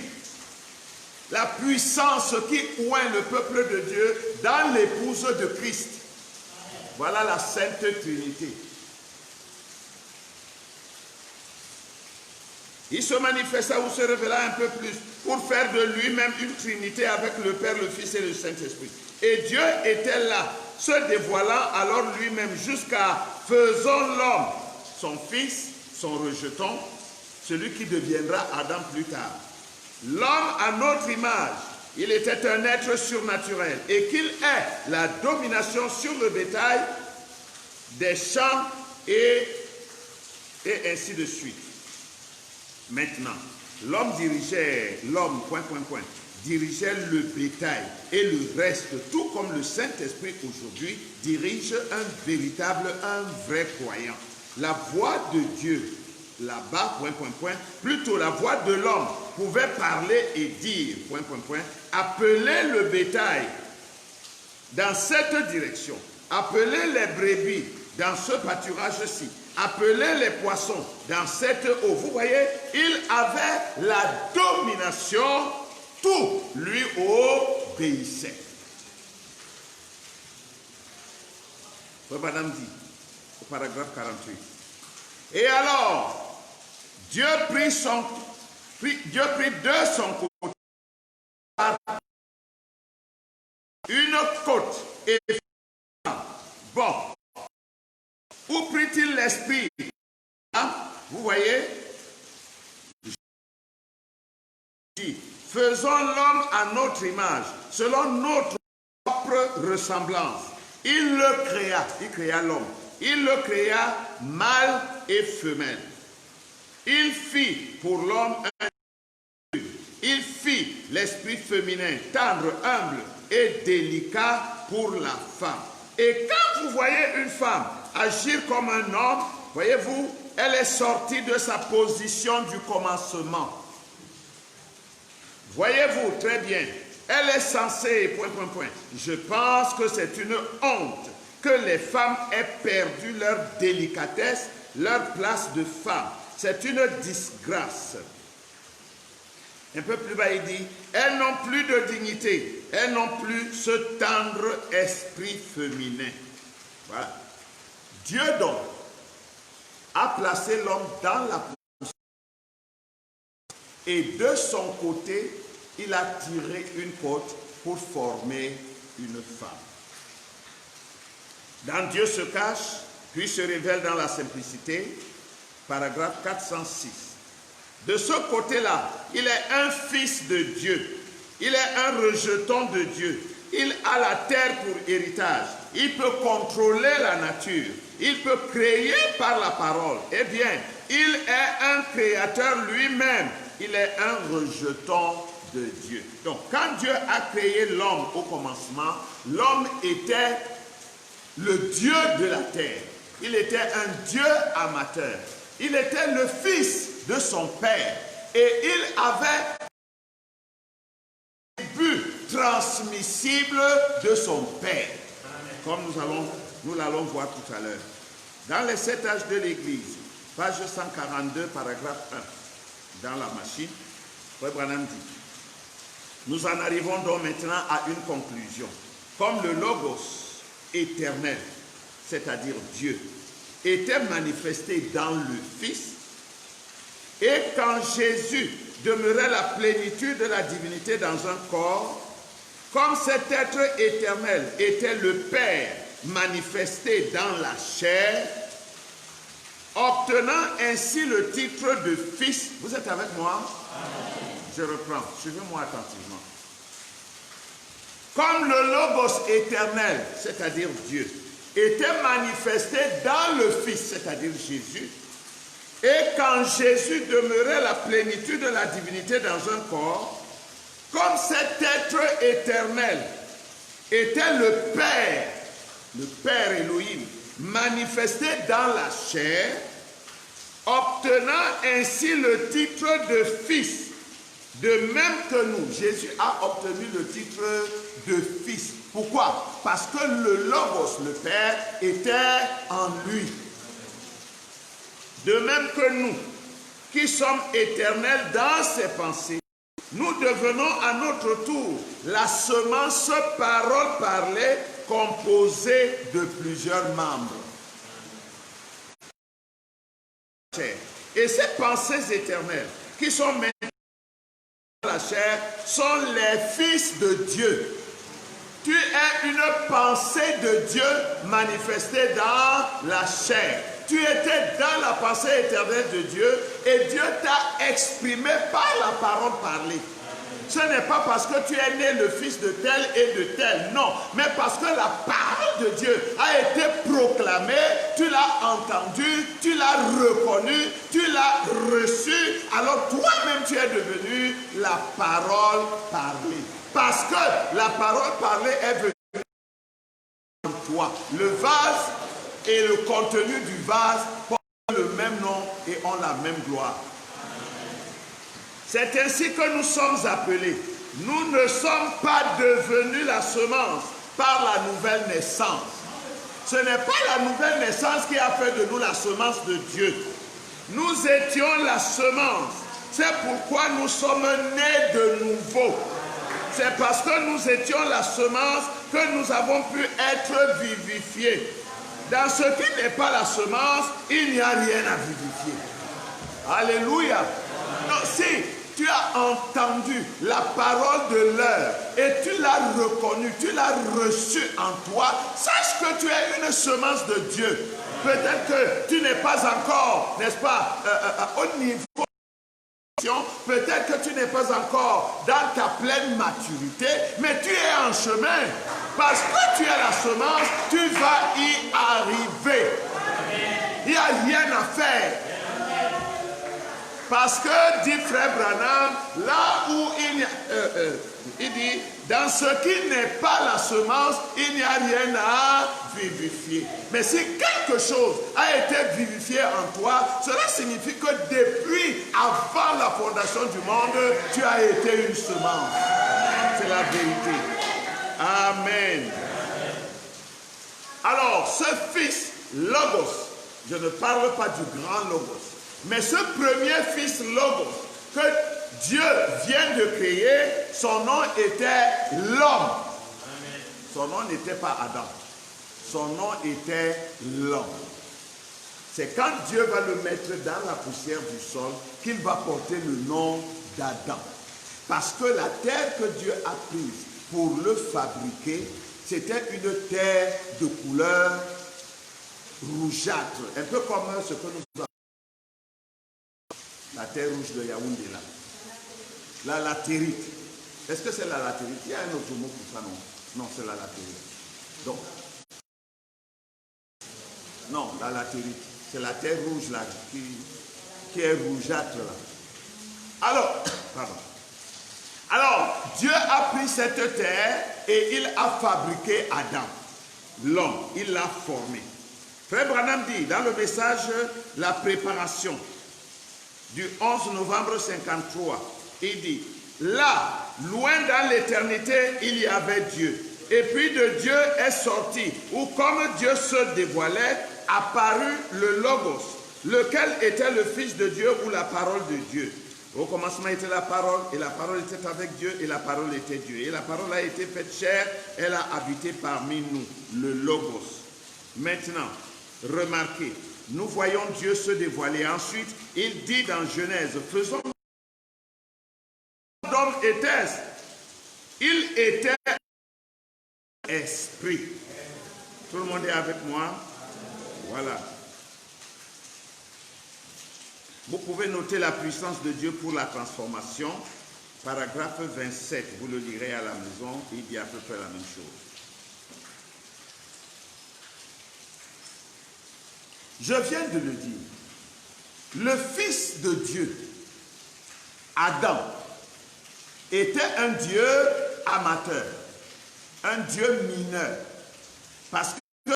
Speaker 1: la puissance qui oint le peuple de Dieu dans l'épouse de Christ. Voilà la Sainte Trinité. Il se manifesta ou se révéla un peu plus pour faire de lui-même une trinité avec le Père, le Fils et le Saint-Esprit. Et Dieu était là, se dévoilant alors lui-même jusqu'à faisant l'homme, son Fils, son rejeton, celui qui deviendra Adam plus tard. L'homme à notre image, il était un être surnaturel et qu'il ait la domination sur le bétail des champs et ainsi de suite. Maintenant, dirigeait le bétail et le reste, tout comme le Saint-Esprit aujourd'hui dirige un vrai croyant. La voix de Dieu, là-bas, plutôt la voix de l'homme pouvait parler et dire, appeler le bétail dans cette direction, appeler les brebis dans ce pâturage-ci, appeler les poissons dans cette eau. Vous voyez, il avait la domination, tout lui obéissait. Madame dit, au paragraphe 48. Et alors, Dieu prit de son côté une côte et bon. Où prit-il l'esprit? Vous voyez? Faisons l'homme à notre image, selon notre propre ressemblance. Il le créa, il créa l'homme. Il le créa mâle et femelle. Il fit pour l'homme un il fit l'esprit féminin, tendre, humble et délicat pour la femme. Et quand vous voyez une femme agir comme un homme, voyez-vous, elle est sortie de sa position du commencement. Voyez-vous très bien, elle est censée, Je pense que c'est une honte que les femmes aient perdu leur délicatesse, leur place de femme. C'est une disgrâce. Un peu plus bas, il dit, elles n'ont plus de dignité, elles n'ont plus ce tendre esprit féminin. Voilà. Dieu donc a placé l'homme dans la position et de son côté, il a tiré une côte pour former une femme. Dans Dieu se cache, puis se révèle dans la simplicité, paragraphe 406. De ce côté-là, il est un fils de Dieu, il est un rejeton de Dieu, il a la terre pour héritage, il peut contrôler la nature, il peut créer par la parole. Eh bien, il est un créateur lui-même, il est un rejeton de Dieu. Donc, quand Dieu a créé l'homme au commencement, l'homme était le Dieu de la terre. Il était un Dieu amateur. Il était le fils de son père. Et il avait le but transmissible de son père. Comme nous l'allons voir tout à l'heure. Dans les 7 âges de l'Église, page 142, paragraphe 1, dans la machine, Frère Branham dit, nous en arrivons donc maintenant à une conclusion. Comme le Logos éternel, c'est-à-dire Dieu, était manifesté dans le Fils, et quand Jésus demeurait la plénitude de la divinité dans un corps, comme cet être éternel était le Père manifesté dans la chair, obtenant ainsi le titre de Fils. Vous êtes avec moi? Amen. Je reprends, suivez-moi attentivement. comme le Logos éternel, c'est-à-dire Dieu, était manifesté dans le Fils, c'est-à-dire Jésus, et quand Jésus demeurait la plénitude de la divinité dans un corps, comme cet être éternel était le Père Elohim, manifesté dans la chair, obtenant ainsi le titre de Fils. De même que nous, Jésus a obtenu le titre de Fils. Pourquoi? Parce que le Logos, le Père, était en lui. De même que nous, qui sommes éternels dans ses pensées, nous devenons à notre tour la semence parole parlée composée de plusieurs membres. Et ces pensées éternelles qui sont maintenant dans la chair sont les fils de Dieu. Tu es une pensée de Dieu manifestée dans la chair. Tu étais dans la pensée éternelle de Dieu et Dieu t'a exprimé par la parole parlée. Ce n'est pas parce que tu es né le fils de tel et de tel, non, mais parce que la parole de Dieu a été proclamée, tu l'as entendue, tu l'as reconnue, tu l'as reçue, alors toi-même tu es devenu la parole parlée. Parce que la parole parlée est venue en toi. Le vase et le contenu du vase portent le même nom et ont la même gloire. C'est ainsi que nous sommes appelés. Nous ne sommes pas devenus la semence par la nouvelle naissance. Ce n'est pas la nouvelle naissance qui a fait de nous la semence de Dieu. Nous étions la semence. C'est pourquoi nous sommes nés de nouveau. C'est parce que nous étions la semence que nous avons pu être vivifiés. Dans ce qui n'est pas la semence, il n'y a rien à vivifier. Alléluia. Donc si tu as entendu la parole de l'heure et tu l'as reconnue, tu l'as reçue en toi, sache que tu es une semence de Dieu. Peut-être que tu n'es pas encore, n'est-ce pas, au niveau, peut-être que tu n'es pas encore dans ta pleine maturité, mais tu es en chemin. Parce que tu es la semence, tu vas y arriver. Il n'y a rien à faire. Parce que, dit Frère Branham, là où il dit, dans ce qui n'est pas la semence, il n'y a rien à vivifier. Mais si quelque chose a été vivifié en toi, cela signifie que depuis avant la fondation du monde, tu as été une semence. C'est la vérité. Amen. Alors, ce fils Logos, je ne parle pas du grand Logos, mais ce premier fils Logos que Dieu vient de créer, son nom était l'homme. Son nom n'était pas Adam. Son nom était l'homme. C'est quand Dieu va le mettre dans la poussière du sol qu'il va porter le nom d'Adam. Parce que la terre que Dieu a prise pour le fabriquer, c'était une terre de couleur rougeâtre. Un peu comme ce que nous avons. La terre rouge de Yaoundé là. La latérite. Est-ce que c'est la latérite? Il y a un autre mot pour ça, non? Non, c'est la latérite. Donc, non, la latérite. C'est la terre rouge là, qui est rougeâtre là. Alors, Dieu a pris cette terre et il a fabriqué Adam, l'homme, il l'a formé. Frère Branham dit dans le message La préparation du 11 novembre 1953, il dit, là, loin dans l'éternité, il y avait Dieu. Et puis de Dieu est sorti, ou comme Dieu se dévoilait, apparut le Logos, lequel était le Fils de Dieu ou la parole de Dieu. Au commencement était la parole, et la parole était avec Dieu, et la parole était Dieu. Et la parole a été faite chair, elle a habité parmi nous, le Logos. Maintenant, remarquez, nous voyons Dieu se dévoiler. Ensuite, il dit dans Genèse, faisons d'homme était-ce? Il était esprit. Tout le monde est avec moi? Voilà. Vous pouvez noter la puissance de Dieu pour la transformation. paragraphe 27, vous le lirez à la maison, il dit à peu près la même chose. Je viens de le dire. Le Fils de Dieu, Adam, était un Dieu amateur, un Dieu mineur, parce que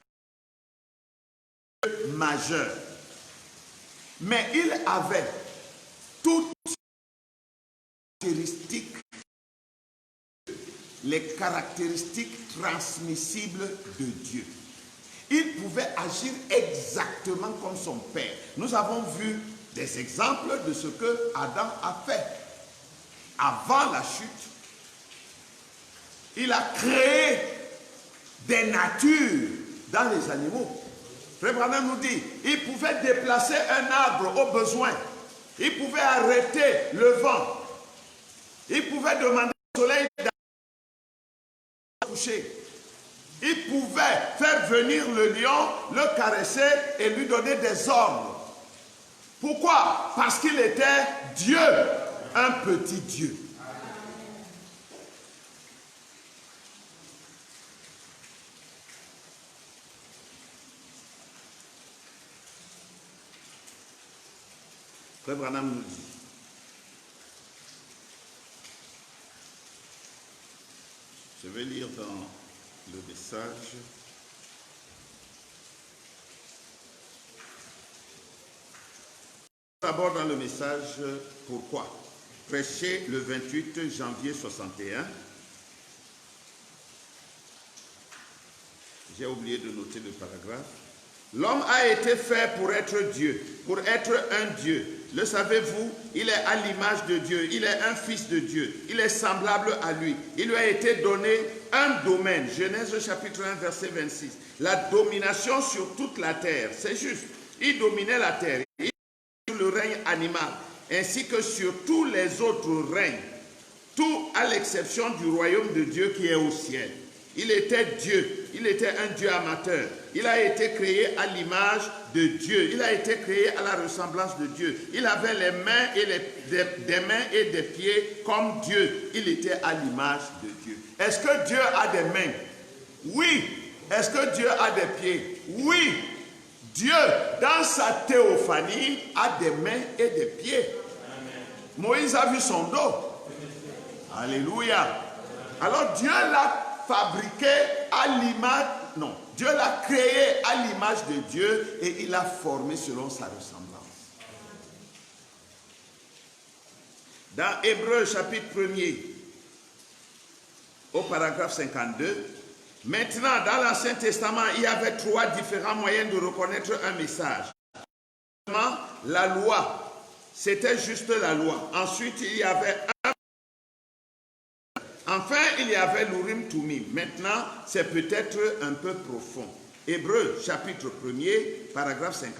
Speaker 1: majeur. Mais il avait toutes les caractéristiques transmissibles de Dieu. Il pouvait agir exactement comme son père. Nous avons vu des exemples de ce que Adam a fait. Avant la chute, il a créé des natures dans les animaux. Frère Branham nous dit, il pouvait déplacer un arbre au besoin. Il pouvait arrêter le vent. Il pouvait demander au soleil d'aller coucher. Il pouvait faire venir le lion, le caresser et lui donner des ordres. Pourquoi? Parce qu'il était Dieu, un petit Dieu. Frère Branham nous dit, je vais lire dans le message. D'abord dans le message, pourquoi? Prêché le 28 janvier 61. J'ai oublié de noter le paragraphe. L'homme a été fait pour être Dieu, pour être un Dieu. Le savez-vous? Il est à l'image de Dieu, il est un fils de Dieu, il est semblable à lui. Il lui a été donné un domaine. Genèse chapitre 1 verset 26. La domination sur toute la terre, c'est juste. Il dominait la terre, il sur le règne animal, ainsi que sur tous les autres règnes, tout à l'exception du royaume de Dieu qui est au ciel. Il était Dieu, il était un Dieu amateur. Il a été créé à l'image de Dieu. Il a été créé à la ressemblance de Dieu. Il avait les mains et des mains et des pieds comme Dieu. Il était à l'image de Dieu. Est-ce que Dieu a des mains? Oui. Est-ce que Dieu a des pieds? Oui. Dieu, dans sa théophanie, a des mains et des pieds. Amen. Moïse a vu son dos. Alléluia. Alors Dieu l'a fabriqué à l'image, non, Dieu l'a créé à l'image de Dieu et il l'a formé selon sa ressemblance. Dans Hébreux chapitre 1er, au paragraphe 52, maintenant dans l'Ancien Testament, il y avait 3 différents moyens de reconnaître un message. La loi, c'était juste la loi. Ensuite, il y avait enfin, il y avait l'Urim Tumim. Maintenant, c'est peut-être un peu profond. Hébreux, chapitre 1er, paragraphe 50.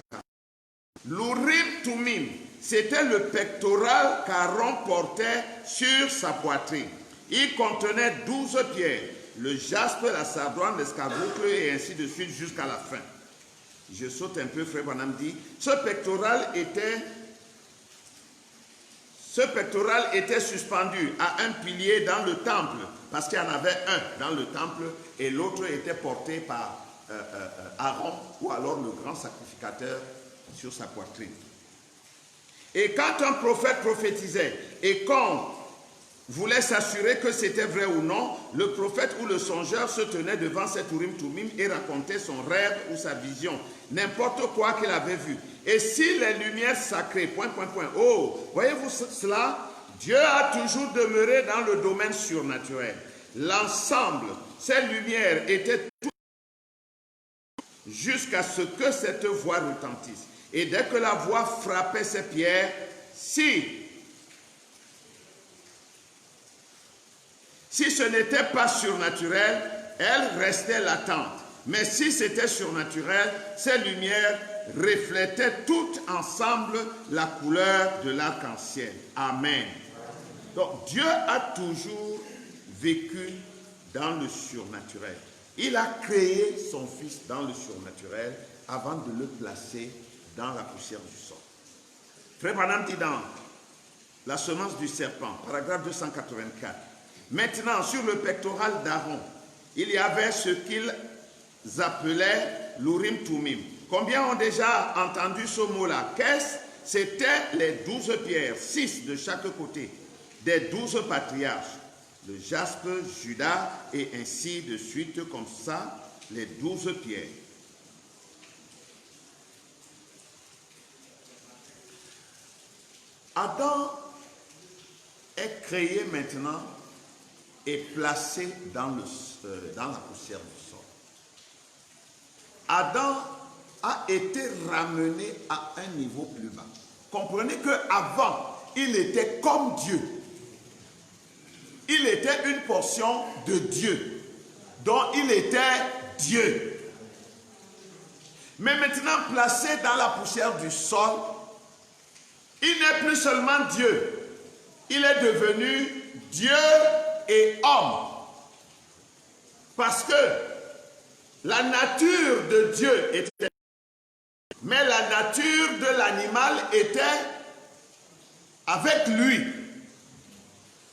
Speaker 1: L'Urim Tumim, c'était le pectoral qu'Aaron portait sur sa poitrine. Il contenait 12 pierres, le jaspe, la sardoine, l'escarboucle et ainsi de suite jusqu'à la fin. Je saute un peu, frère Branham dit, ce pectoral était suspendu à un pilier dans le temple, parce qu'il y en avait un dans le temple et l'autre était porté par Aaron ou alors le grand sacrificateur sur sa poitrine. Et quand un prophète prophétisait et qu'on voulait s'assurer que c'était vrai ou non, le prophète ou le songeur se tenait devant cet Urim Tumim et racontait son rêve ou sa vision, n'importe quoi qu'il avait vu. Et si les lumières sacrées, ... Oh, voyez-vous cela? Dieu a toujours demeuré dans le domaine surnaturel. L'ensemble, ces lumières étaient toutes jusqu'à ce que cette voix retentisse. Et dès que la voix frappait ces pierres, si ce n'était pas surnaturel, elles restaient latentes. Mais si c'était surnaturel, ces lumières reflétaient toutes ensemble la couleur de l'arc-en-ciel. Amen. Donc Dieu a toujours vécu dans le surnaturel. Il a créé son Fils dans le surnaturel avant de le placer dans la poussière du sol. Frère Branham dit dans la semence du serpent, paragraphe 284. Maintenant, sur le pectoral d'Aaron, il y avait ce qu'ils appelaient l'Urim Tumim. Combien ont déjà entendu ce mot-là? Qu'est-ce? C'était les 12 pierres, 6 de chaque côté, des 12 patriarches, le jaspe, Judas, et ainsi de suite, comme ça, les 12 pierres. Adam est créé maintenant et placé dans la poussière du sol. Adam a été ramené à un niveau plus bas. Comprenez qu'avant, il était comme Dieu. Il était une portion de Dieu, dont il était Dieu. Mais maintenant, placé dans la poussière du sol, il n'est plus seulement Dieu. Il est devenu Dieu et homme. Parce que la nature de Dieu était, mais la nature de l'animal était avec lui.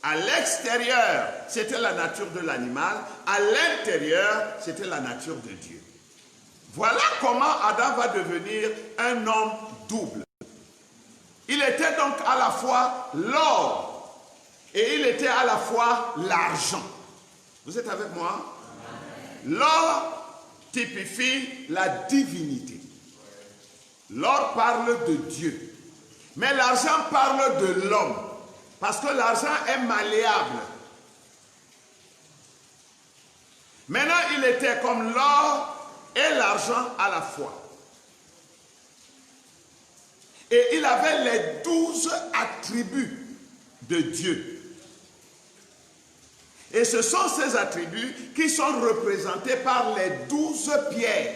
Speaker 1: À l'extérieur, c'était la nature de l'animal. À l'intérieur, c'était la nature de Dieu. Voilà comment Adam va devenir un homme double. Il était donc à la fois l'or et il était à la fois l'argent. Vous êtes avec moi? L'or typifie la divinité. L'or parle de Dieu. Mais l'argent parle de l'homme. Parce que l'argent est malléable. Maintenant, il était comme l'or et l'argent à la fois. Et il avait les 12 attributs de Dieu. Et ce sont ces attributs qui sont représentés par les 12 pierres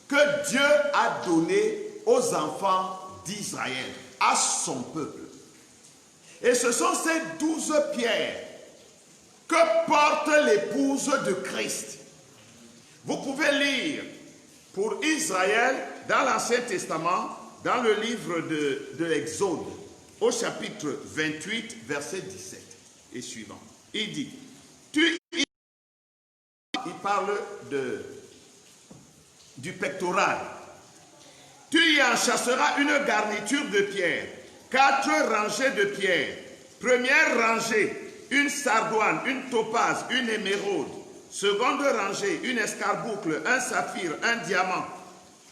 Speaker 1: que Dieu a données aux enfants d'Israël, à son peuple. Et ce sont ces 12 pierres que porte l'épouse de Christ. Vous pouvez lire pour Israël dans l'Ancien Testament, dans le livre de l'Exode, au chapitre 28, verset 17 et suivant. Il dit, il parle du pectoral. Tu y en chasseras une garniture de pierre, 4 rangées de pierres. Première rangée, une sardoine, une topaze, une émeraude. Seconde rangée, une escarboucle, un saphir, un diamant.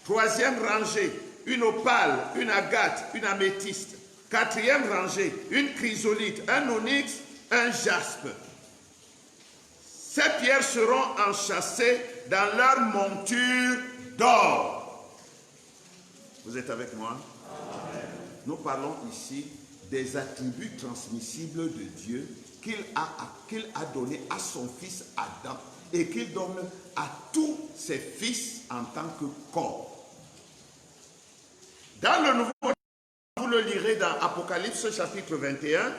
Speaker 1: Troisième rangée, une opale, une agate, une améthyste. Quatrième rangée, une chrysolite, un onyx, un jaspe. Ces pierres seront enchâssées dans leur monture d'or. Vous êtes avec moi? Amen. Nous parlons ici des attributs transmissibles de Dieu qu'il a donné à son fils Adam et qu'il donne à tous ses fils en tant que corps. Dans le Nouveau Testament, vous le lirez dans Apocalypse chapitre 21,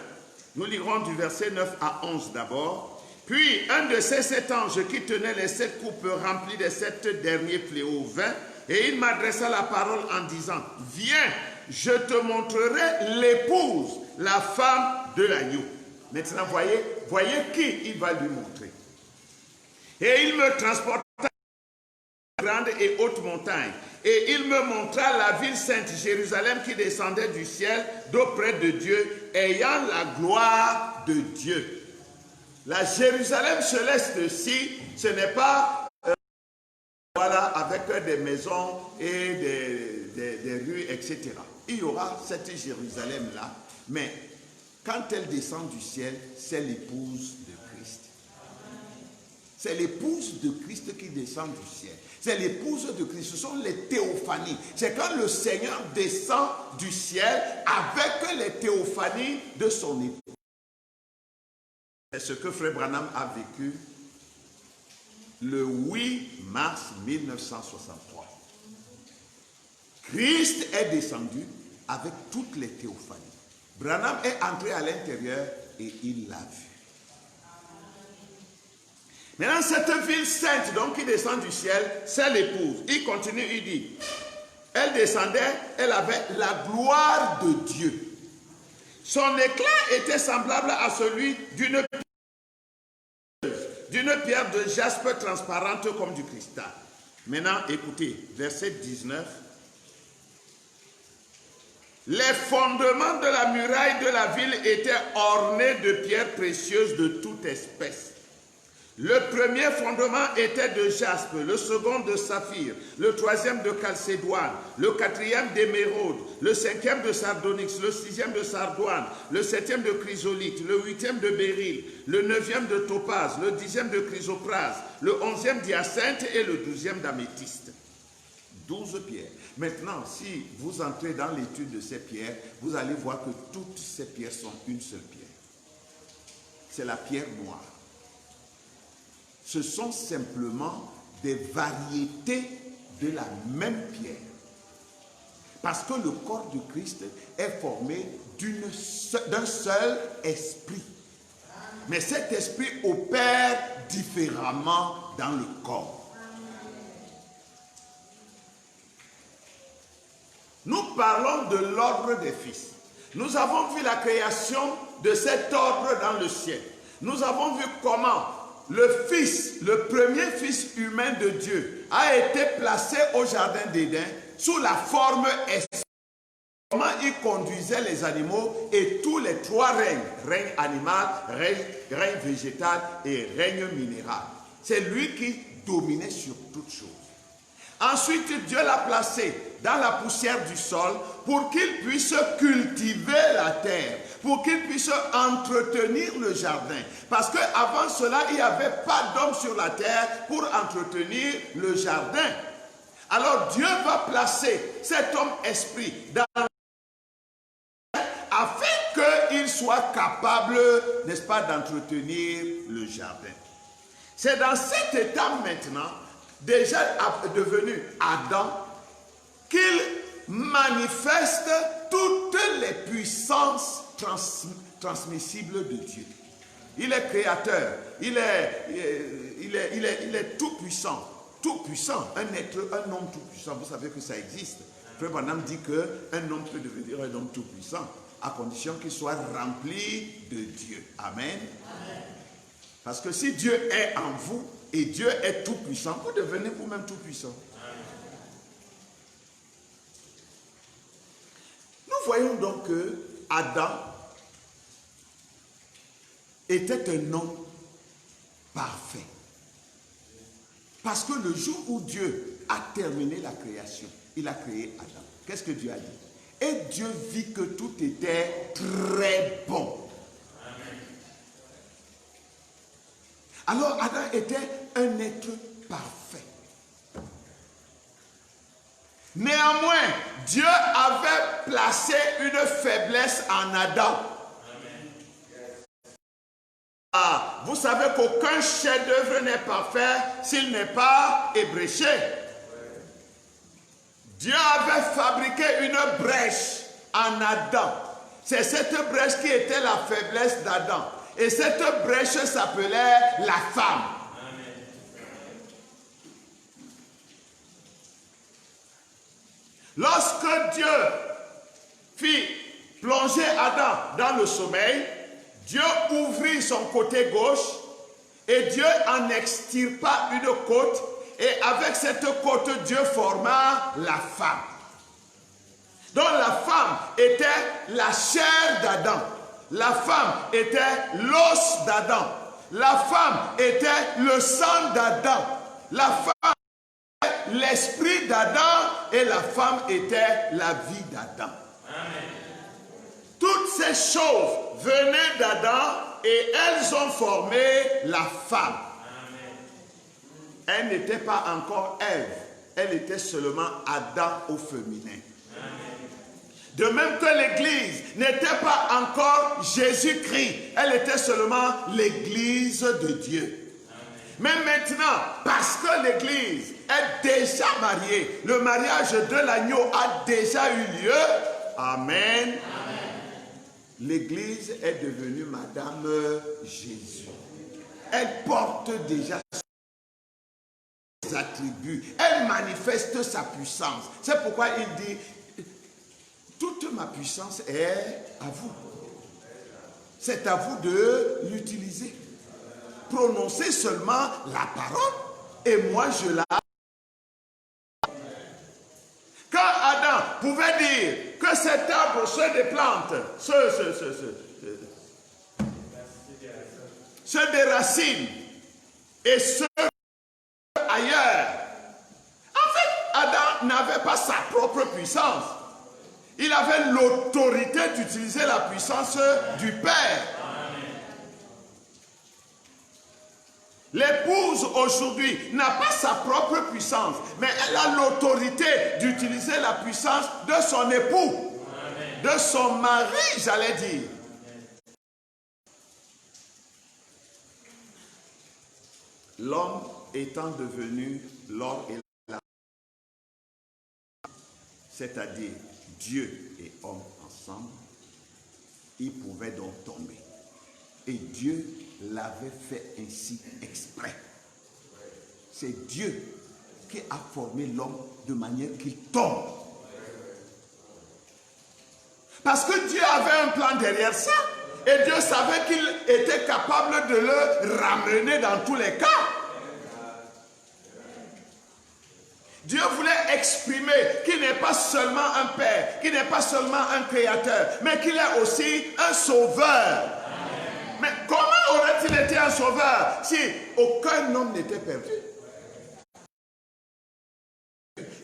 Speaker 1: nous lirons du verset 9 à 11 d'abord. Puis un de ces 7 anges qui tenait les 7 coupes remplies des 7 derniers fléaux vint, et il m'adressa la parole en disant, viens, je te montrerai l'épouse, la femme de l'agneau. Maintenant, voyez qui il va lui montrer. Et il me transporta à une grande et haute montagne. Et il me montra la ville sainte Jérusalem qui descendait du ciel d'auprès de Dieu, ayant la gloire de Dieu. La Jérusalem céleste-ci, ce n'est pas voilà, avec des maisons et des rues, etc. Il y aura cette Jérusalem-là, mais quand elle descend du ciel, c'est l'épouse de Christ. C'est l'épouse de Christ qui descend du ciel. C'est l'épouse de Christ. Ce sont les théophanies. C'est quand le Seigneur descend du ciel avec les théophanies de son épouse. C'est ce que Frère Branham a vécu le 8 mars 1963. Christ est descendu avec toutes les théophanies. Branham est entré à l'intérieur et il l'a vu. Maintenant, cette ville sainte, donc, qui descend du ciel, c'est l'épouse. Il continue, il dit, elle descendait, elle avait la gloire de Dieu. Son éclat était semblable à celui d'une pierre de jaspe transparente comme du cristal. Maintenant, écoutez, verset 19. Les fondements de la muraille de la ville étaient ornés de pierres précieuses de toute espèce. Le premier fondement était de jaspe, le second de saphir, le troisième de chalcédoine, le quatrième d'émeraude, le cinquième de sardonyx, le sixième de sardoine, le septième de chrysolite, le huitième de béryl, le neuvième de topaz, le dixième de chrysoprase, le onzième d'hyacinthe et le douzième d'améthyste. 12 pierres. Maintenant, si vous entrez dans l'étude de ces pierres, vous allez voir que toutes ces pierres sont une seule pierre. C'est la pierre noire. Ce sont simplement des variétés de la même pierre. Parce que le corps du Christ est formé d'un seul esprit. Mais cet esprit opère différemment dans le corps. Nous parlons de l'ordre des fils. Nous avons vu la création de cet ordre dans le ciel. Nous avons vu comment le fils, le premier fils humain de Dieu, a été placé au jardin d'Éden sous la forme esprit. Comment il conduisait les animaux et tous les trois règnes, règne animal, règne végétal et règne minéral. C'est lui qui dominait sur toutes choses. Ensuite, Dieu l'a placé dans la poussière du sol pour qu'il puisse cultiver la terre, pour qu'il puisse entretenir le jardin. Parce qu'avant cela, il n'y avait pas d'homme sur la terre pour entretenir le jardin. Alors Dieu va placer cet homme esprit dans afin qu'il soit capable, n'est-ce pas, d'entretenir le jardin. C'est dans cet état maintenant, déjà devenu Adam, qu'il manifeste toutes les puissances transmissibles de Dieu. Il est créateur, il est tout puissant, un homme tout puissant. Vous savez que ça existe. Frère Branham dit qu'un homme peut devenir un homme tout puissant à condition qu'il soit rempli de Dieu. Amen. Amen. Parce que si Dieu est en vous et Dieu est tout puissant, vous devenez vous-même tout puissant. Nous voyons donc que Adam était un homme parfait. Parce que le jour où Dieu a terminé la création, il a créé Adam. Qu'est-ce que Dieu a dit? Et Dieu vit que tout était très bon. Amen. Alors Adam était un être parfait. Néanmoins, Dieu avait placé une faiblesse en Adam. Ah, vous savez qu'aucun chef-d'œuvre n'est parfait s'il n'est pas ébréché. Dieu avait fabriqué une brèche en Adam. C'est cette brèche qui était la faiblesse d'Adam. Et cette brèche s'appelait la femme. Amen. Lorsque Dieu fit plonger Adam dans le sommeil, Dieu ouvrit son côté gauche et Dieu en extirpa une côte. Et avec cette côte, Dieu forma la femme. Donc la femme était la chair d'Adam. La femme était l'os d'Adam. La femme était le sang d'Adam. La femme était l'esprit d'Adam. Et la femme était la vie d'Adam. Toutes ces choses venaient d'Adam et elles ont formé la femme. Elle n'était pas encore Ève, elle était seulement Adam au féminin. De même que l'Église n'était pas encore Jésus-Christ, elle était seulement l'Église de Dieu. Mais maintenant, parce que l'Église est déjà mariée, le mariage de l'agneau a déjà eu lieu, Amen. L'Église est devenue Madame Jésus. Elle porte déjà ses attributs. Elle manifeste sa puissance. C'est pourquoi il dit, toute ma puissance est à vous. C'est à vous de l'utiliser. Prononcez seulement la parole et moi je la... Quand Adam pouvait dire que cet arbre se déplante, se déracine et se ailleurs, en fait, Adam n'avait pas sa propre puissance. Il avait l'autorité d'utiliser la puissance du Père. L'épouse aujourd'hui n'a pas sa propre puissance, mais elle a l'autorité d'utiliser la puissance de son époux, de son mari, j'allais dire. L'homme étant devenu l'or et la... c'est-à-dire Dieu et homme ensemble, ils pouvaient donc tomber. Et Dieu l'avait fait ainsi exprès. C'est Dieu qui a formé l'homme de manière qu'il tombe. Parce que Dieu avait un plan derrière ça. Et Dieu savait qu'il était capable de le ramener dans tous les cas. Dieu voulait exprimer qu'il n'est pas seulement un père, qu'il n'est pas seulement un créateur, mais qu'il est aussi un sauveur. Mais comment aurait-il été un sauveur si aucun homme n'était perdu?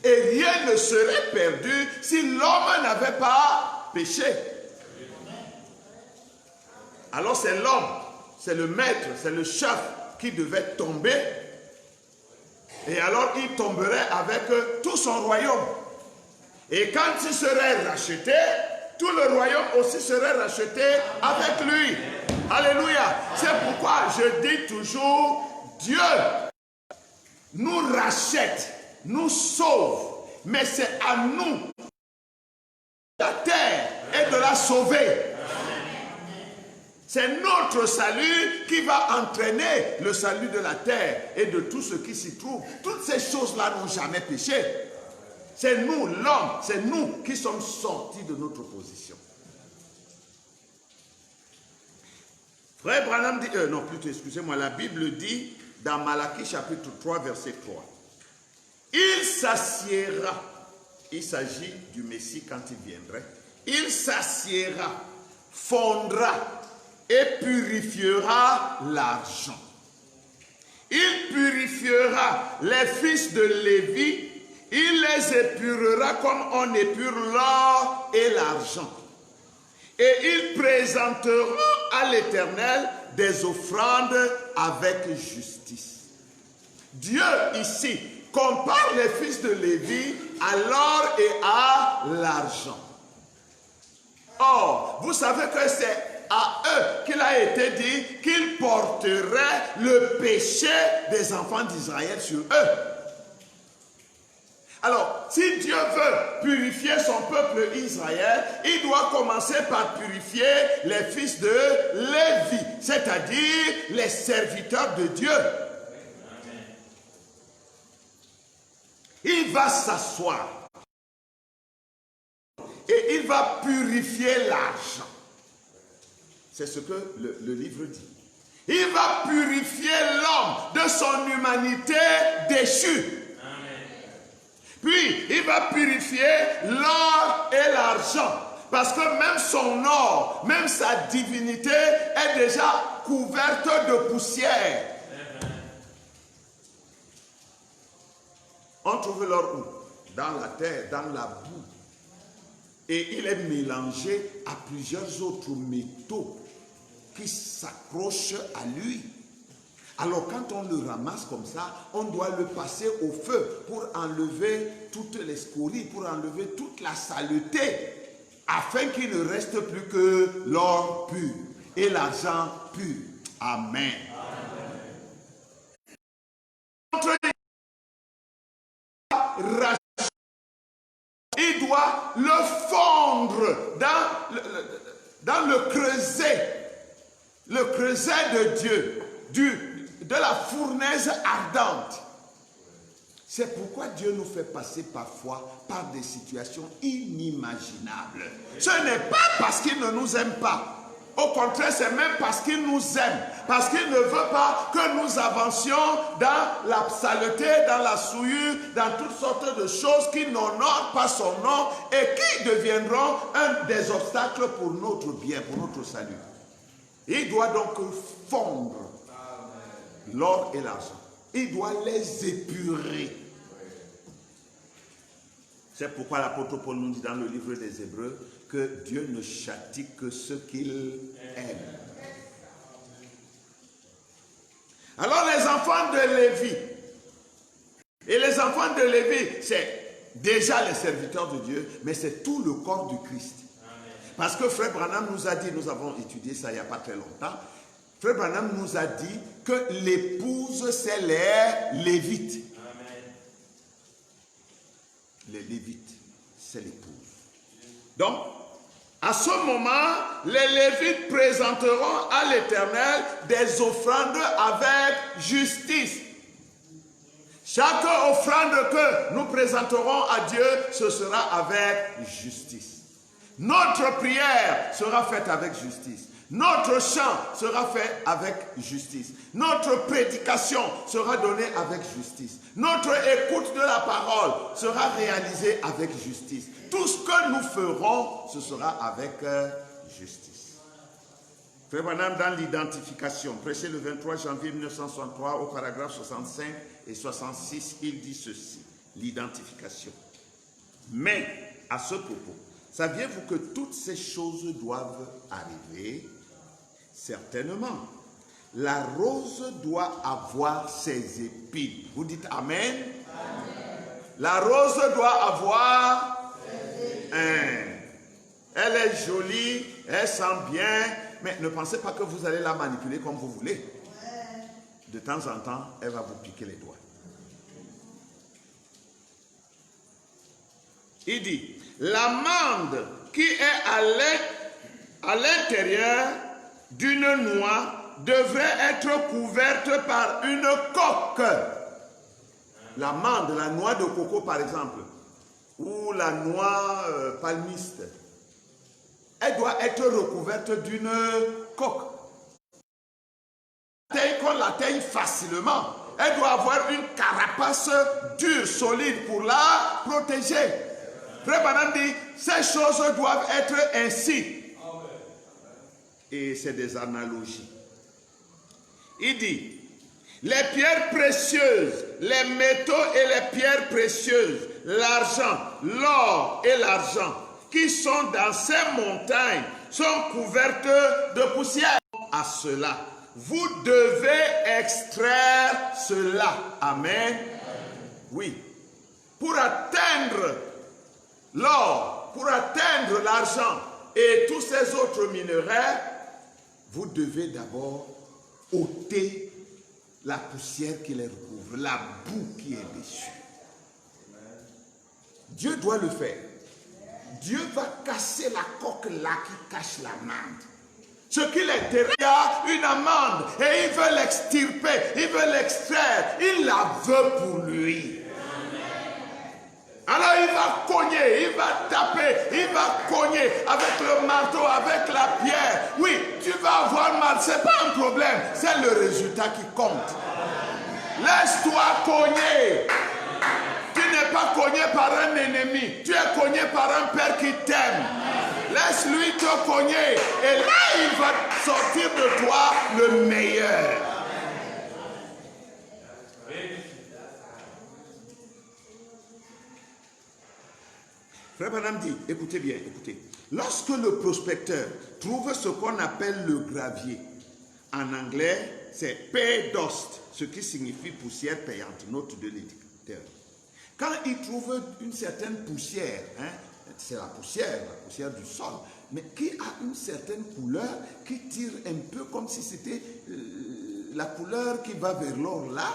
Speaker 1: Et rien ne serait perdu si l'homme n'avait pas péché. Alors c'est l'homme, c'est le maître, c'est le chef qui devait tomber. Et alors il tomberait avec tout son royaume. Et quand il serait racheté, tout le royaume aussi serait racheté avec lui. Alléluia. C'est pourquoi je dis toujours, Dieu nous rachète, nous sauve, mais c'est à nous, la terre, et de la sauver. C'est notre salut qui va entraîner le salut de la terre et de tout ce qui s'y trouve. Toutes ces choses-là n'ont jamais péché. C'est nous, l'homme, c'est nous qui sommes sortis de notre position. Frère Branham dit, non plutôt excusez-moi, la Bible dit dans Malachie chapitre 3 verset 3. Il s'assiera, il s'agit du Messie quand il viendrait, il s'assiera, fondra et purifiera l'argent. Il purifiera les fils de Lévi, il les épurera comme on épure l'or et l'argent. Et ils présenteront à l'Éternel des offrandes avec justice. Dieu ici compare les fils de Lévi à l'or et à l'argent. Or, vous savez que c'est à eux qu'il a été dit qu'ils porteraient le péché des enfants d'Israël sur eux. Alors, si Dieu veut purifier son peuple Israël, il doit commencer par purifier les fils de Lévi, c'est-à-dire les serviteurs de Dieu. Amen. Il va s'asseoir et il va purifier l'argent. C'est ce que le livre dit. Il va purifier l'homme de son humanité déchue. Puis, il va purifier l'or et l'argent. Parce que même son or, même sa divinité est déjà couverte de poussière. On trouve l'or où? Dans la terre, dans la boue. Et il est mélangé à plusieurs autres métaux qui s'accrochent à lui. Alors quand on le ramasse comme ça, on doit le passer au feu pour enlever toutes les scories, pour enlever toute la saleté, afin qu'il ne reste plus que l'or pur et l'argent pur. Amen. Il doit le fondre dans le creuset de Dieu, de la fournaise ardente. C'est pourquoi Dieu nous fait passer parfois par des situations inimaginables. Ce n'est pas parce qu'il ne nous aime pas. Au contraire, c'est même parce qu'il nous aime, parce qu'il ne veut pas que nous avancions dans la saleté, dans la souillure, dans toutes sortes de choses qui n'honorent pas son nom et qui deviendront un des obstacles pour notre bien, pour notre salut. Il doit donc fondre l'or et l'argent. Il doit les épurer. C'est pourquoi l'apôtre Paul nous dit dans le livre des Hébreux que Dieu ne châtie que ceux qu'il aime. Alors les enfants de Lévi, et les enfants de Lévi, c'est déjà les serviteurs de Dieu, mais c'est tout le corps du Christ. Parce que Frère Branham nous a dit, nous avons étudié ça il n'y a pas très longtemps, Frère Branham nous a dit que l'épouse c'est les Lévites. Les Lévites, c'est l'épouse. Donc, à ce moment, les Lévites présenteront à l'Éternel des offrandes avec justice. Chaque offrande que nous présenterons à Dieu, ce sera avec justice. Notre prière sera faite avec justice. Notre chant sera fait avec justice. Notre prédication sera donnée avec justice. Notre écoute de la parole sera réalisée avec justice. Tout ce que nous ferons, ce sera avec justice. Frère Branham, dans l'identification, prêché le 23 janvier 1963 au paragraphe 65 et 66, il dit ceci, l'identification. Mais, à ce propos, saviez-vous que toutes ces choses doivent arriver? Certainement. La rose doit avoir ses épines. Vous dites Amen? Amen. La rose doit avoir ses épines. Elle est jolie, elle sent bien, mais ne pensez pas que vous allez la manipuler comme vous voulez. De temps en temps, elle va vous piquer les doigts. Il dit, l'amande qui est à l'intérieur d'une noix devrait être couverte par une coque. L'amande, la noix de coco par exemple, ou la noix palmiste, elle doit être recouverte d'une coque. Qu'on l'atteigne facilement. Elle doit avoir une carapace dure, solide pour la protéger. Frère Branham dit, ces choses doivent être ainsi. Et c'est des analogies. Il dit, les pierres précieuses, les métaux et les pierres précieuses, l'argent, l'or et l'argent, qui sont dans ces montagnes, sont couvertes de poussière. À cela, vous devez extraire cela. Amen. Oui. Pour atteindre l'or, pour atteindre l'argent et tous ces autres minéraux, vous devez d'abord ôter la poussière qui les recouvre, la boue qui est dessus. Dieu doit le faire. Dieu va casser la coque là qui cache l'amande. Ce qui l'intéresse, il y a une amande et il veut l'extirper, il veut l'extraire, il la veut pour lui. Alors il va cogner, il va taper, il va cogner avec le marteau, avec la pierre. Oui, tu vas avoir mal, ce n'est pas un problème, c'est le résultat qui compte. Laisse-toi cogner. Tu n'es pas cogné par un ennemi, tu es cogné par un père qui t'aime. Laisse-lui te cogner et là il va sortir de toi le meilleur. Frère Branham dit, écoutez bien, écoutez. Lorsque le prospecteur trouve ce qu'on appelle le gravier, en anglais c'est pay dust, ce qui signifie poussière payante, note de l'éditeur. Quand il trouve une certaine poussière, hein, c'est la poussière du sol, mais qui a une certaine couleur, qui tire un peu comme si c'était la couleur qui va vers l'or là,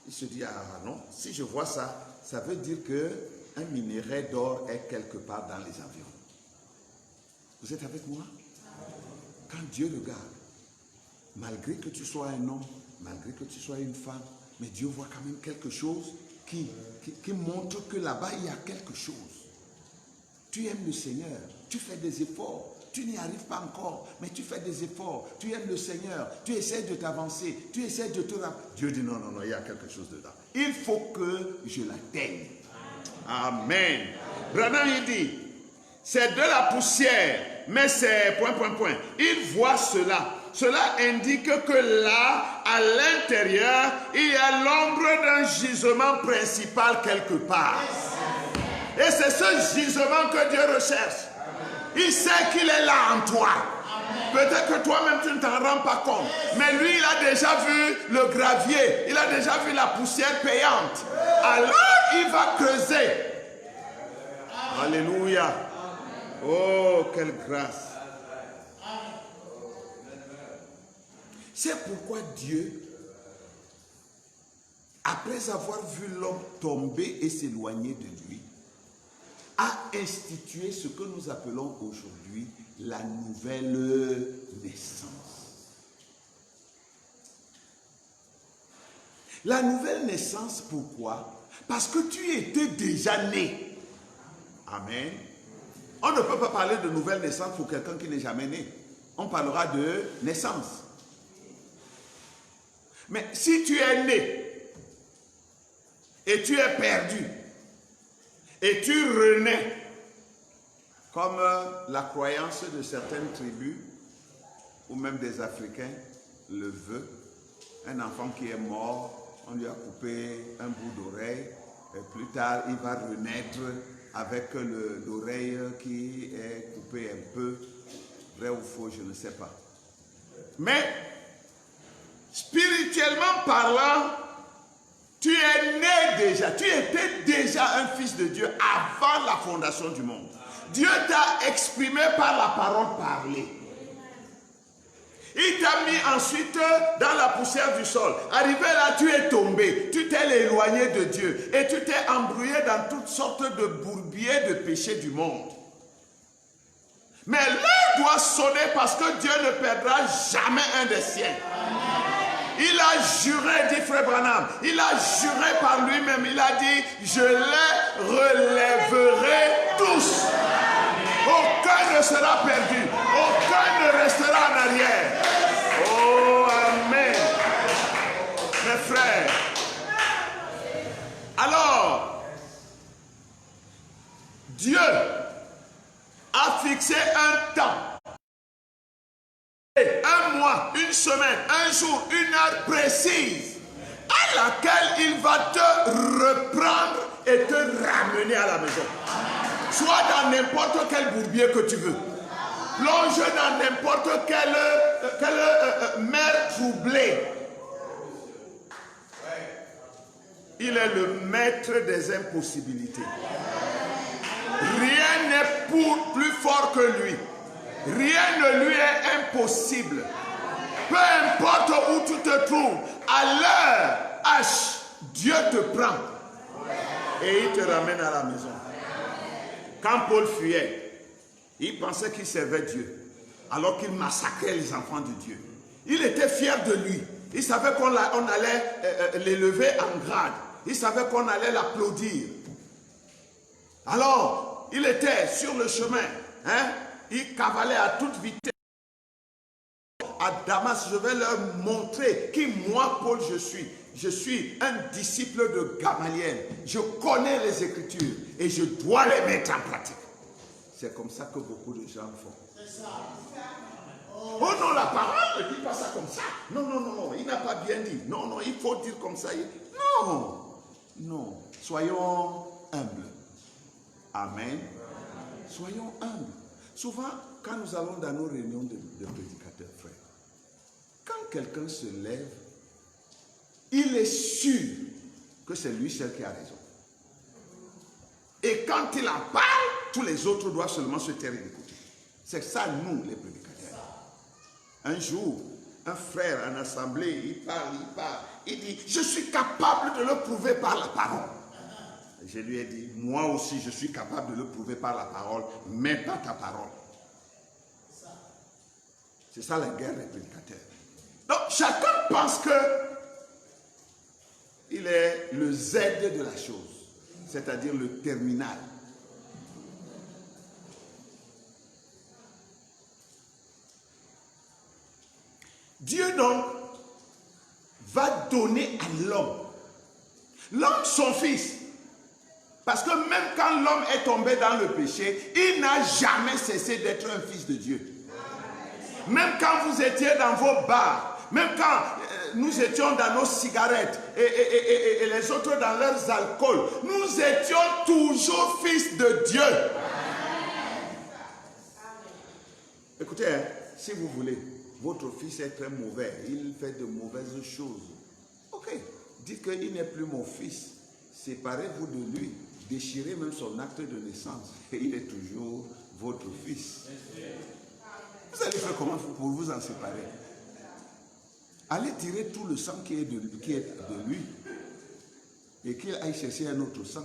Speaker 1: il se dit, ah non, si je vois ça, ça veut dire que un minerai d'or est quelque part dans les avions. Vous êtes avec moi? Quand Dieu regarde, malgré que tu sois un homme, malgré que tu sois une femme, mais Dieu voit quand même quelque chose qui montre que là-bas, il y a quelque chose. Tu aimes le Seigneur, tu fais des efforts, tu n'y arrives pas encore, mais tu fais des efforts, tu aimes le Seigneur, tu essaies de t'avancer, tu essaies de te rappeler. Dieu dit non, non, non, il y a quelque chose dedans. Il faut que je l'atteigne. Amen. Branham, il dit, c'est de la poussière, mais c'est point. Il voit cela. Cela indique que là, à l'intérieur, il y a l'ombre d'un gisement principal quelque part. Et c'est ce gisement que Dieu recherche. Il sait qu'il est là en toi. Peut-être que toi-même tu ne t'en rends pas compte. Mais lui, il a déjà vu le gravier. Il a déjà vu la poussière payante. Alors, il va creuser. Alléluia. Oh, quelle grâce. C'est pourquoi Dieu, après avoir vu l'homme tomber et s'éloigner de lui, a institué ce que nous appelons aujourd'hui la nouvelle naissance. La nouvelle naissance, pourquoi? Parce que tu étais déjà né. Amen. On ne peut pas parler de nouvelle naissance pour quelqu'un qui n'est jamais né. On parlera de naissance. Mais si tu es né et tu es perdu et tu renais, comme la croyance de certaines tribus ou même des Africains le veut, un enfant qui est mort, on lui a coupé un bout d'oreille, et plus tard il va renaître avec l'oreille qui est coupée un peu, vrai ou faux, je ne sais pas. Mais spirituellement parlant, tu es né déjà, tu étais déjà un fils de Dieu avant la fondation du monde. Dieu t'a exprimé par la parole parlée. Il t'a mis ensuite dans la poussière du sol. Arrivé là, tu es tombé, tu t'es éloigné de Dieu et tu t'es embrouillé dans toutes sortes de bourbiers de péché du monde. Mais l'heure doit sonner parce que Dieu ne perdra jamais un des siens. Il a juré, dit Frère Branham, il a juré par lui-même, il a dit, je les relèverai tous. Aucun ne sera perdu, aucun ne restera en arrière. Oh, amen. Mes frères, alors, Dieu a fixé un temps. Un mois, une semaine, un jour, une heure précise à laquelle il va te reprendre et te ramener à la maison. Soit dans n'importe quel bourbier que tu veux. Plonge dans n'importe quelle mer troublée. Il est le maître des impossibilités. Rien n'est plus fort que lui. Rien ne lui est impossible. Peu importe où tu te trouves, à l'heure H, Dieu te prend et il te ramène à la maison. Quand Paul fuyait, il pensait qu'il servait Dieu, alors qu'il massacrait les enfants de Dieu. Il était fier de lui. Il savait qu'on allait l'élever en grade. Il savait qu'on allait l'applaudir. Alors, il était sur le chemin, hein? Il cavalait à toute vitesse. À Damas, je vais leur montrer qui moi, Paul, je suis. Je suis un disciple de Gamaliel. Je connais les Écritures et je dois les mettre en pratique. C'est comme ça que beaucoup de gens font. Oh non, la parole ne dit pas ça comme ça. Non, non, non, non, il n'a pas bien dit. Non, non, il faut dire comme ça. Non, non, soyons humbles. Amen. Soyons humbles. Souvent, quand nous allons dans nos réunions de prédicateurs, frères, quand quelqu'un se lève, il est sûr que c'est lui seul qui a raison. Et quand il en parle, tous les autres doivent seulement se taire et écouter. C'est ça, nous, les prédicateurs. Un jour, un frère en assemblée, il parle, il dit, je suis capable de le prouver par la parole. Je lui ai dit, moi aussi je suis capable de le prouver par la parole, mais pas ta parole. C'est ça la guerre des prédicateurs. Donc chacun pense que il est le Z de la chose, c'est-à-dire le terminal. Dieu donc va donner à l'homme son fils. Parce que même quand l'homme est tombé dans le péché, il n'a jamais cessé d'être un fils de Dieu. Même quand vous étiez dans vos bars, même quand nous étions dans nos cigarettes et les autres dans leurs alcools, nous étions toujours fils de Dieu. Écoutez, si vous voulez, votre fils est très mauvais, il fait de mauvaises choses. Ok, dites qu'il n'est plus mon fils, séparez-vous de lui, déchirez même son acte de naissance, et il est toujours votre fils. Vous allez faire comment pour vous en séparer? Allez tirer tout le sang qui est de lui et qu'il aille chercher un autre sang.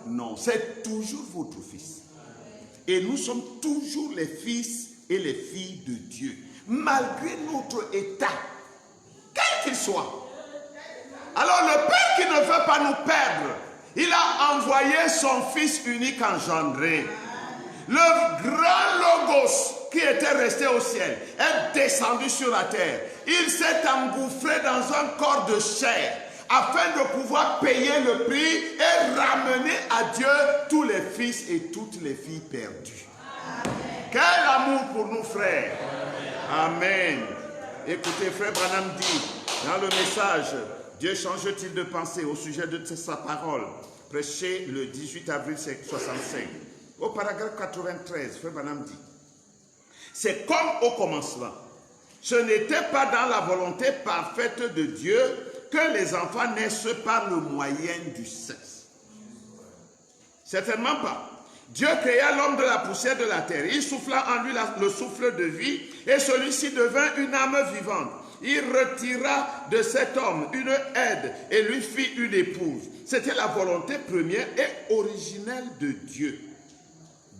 Speaker 1: Non, c'est toujours votre fils. Et nous sommes toujours les fils et les filles de Dieu, malgré notre état, quel qu'il soit. Alors le Père qui ne veut pas nous perdre, il a envoyé son Fils unique engendré. Le grand Logos qui était resté au ciel est descendu sur la terre. Il s'est engouffré dans un corps de chair afin de pouvoir payer le prix et ramener à Dieu tous les fils et toutes les filles perdues. Quel amour pour nous, frères. Amen. Écoutez, frère Branham dit dans le message, Dieu change-t-il de pensée au sujet de sa parole, prêché le 18 avril 65. Au paragraphe 93, frère Branham dit, c'est comme au commencement. Ce n'était pas dans la volonté parfaite de Dieu que les enfants naissent par le moyen du sexe. Certainement pas. Dieu créa l'homme de la poussière de la terre. Il souffla en lui le souffle de vie et celui-ci devint une âme vivante. Il retira de cet homme une aide et lui fit une épouse. C'était la volonté première et originelle de Dieu.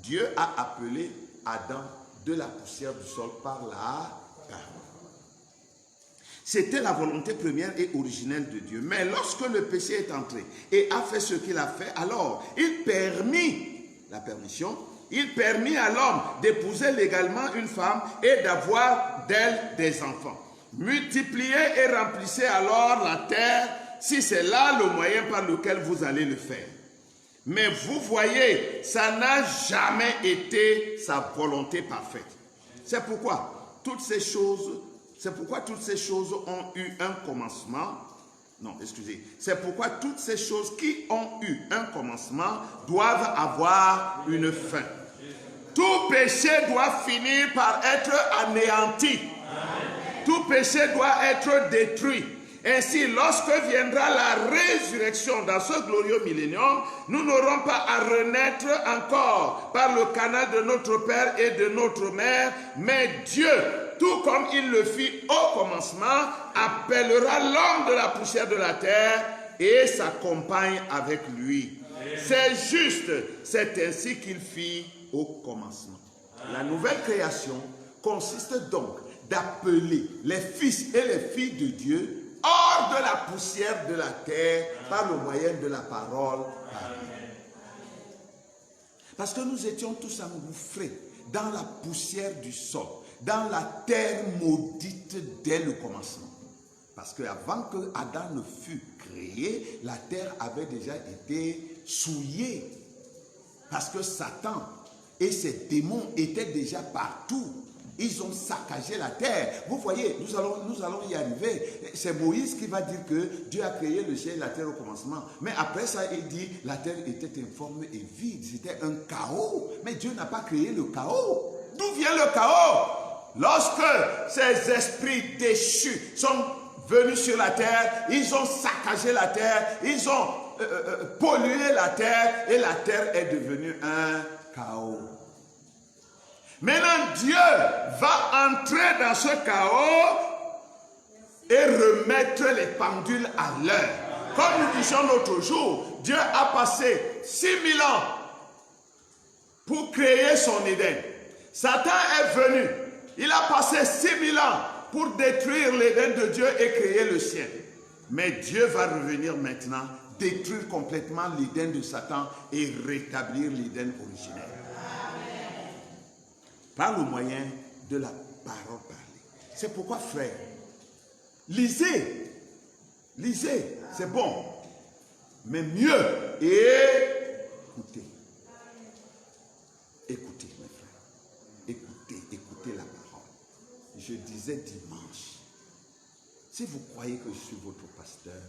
Speaker 1: Dieu a appelé Adam de la poussière du sol par la parole. C'était la volonté première et originelle de Dieu. Mais lorsque le péché est entré et a fait ce qu'il a fait, alors il permit à l'homme d'épouser légalement une femme et d'avoir d'elle des enfants. Multipliez et remplissez alors la terre, si c'est là le moyen par lequel vous allez le faire. Mais vous voyez, ça n'a jamais été sa volonté parfaite. C'est pourquoi toutes ces choses ont eu un commencement. Non, excusez. C'est pourquoi toutes ces choses qui ont eu un commencement doivent avoir une fin. Tout péché doit finir par être anéanti. Tout péché doit être détruit. Ainsi, lorsque viendra la résurrection dans ce glorieux millénium, nous n'aurons pas à renaître encore par le canal de notre Père et de notre Mère, mais Dieu, tout comme il le fit au commencement, appellera l'homme de la poussière de la terre et sa compagne avec lui. C'est juste, c'est ainsi qu'il fit au commencement. La nouvelle création consiste donc d'appeler les fils et les filles de Dieu hors de la poussière de la terre par le moyen de la parole. Amen. Parce que nous étions tous engouffrés dans la poussière du sol, dans la terre maudite dès le commencement. Parce qu'avant que Adam ne fût créé, la terre avait déjà été souillée. Parce que Satan et ses démons étaient déjà partout. Ils ont saccagé la terre. Vous voyez, nous allons y arriver. C'est Moïse qui va dire que Dieu a créé le ciel et la terre au commencement. Mais après ça, il dit la terre était informe et vide. C'était un chaos. Mais Dieu n'a pas créé le chaos. D'où vient le chaos? Lorsque ces esprits déchus sont venus sur la terre, ils ont saccagé la terre, ils ont pollué la terre et la terre est devenue un chaos. Maintenant, Dieu va entrer dans ce chaos et remettre les pendules à l'heure. Comme nous disions l'autre jour, Dieu a passé 6000 ans pour créer son Éden. Satan est venu. Il a passé 6000 ans pour détruire l'Éden de Dieu et créer le ciel. Mais Dieu va revenir maintenant, détruire complètement l'Éden de Satan et rétablir l'Éden originel. Par le moyen de la parole parlée. C'est pourquoi, frère, lisez. Lisez, c'est bon. Mais mieux, écoutez. Écoutez, mes frères. Écoutez la parole. Je disais dimanche, si vous croyez que je suis votre pasteur,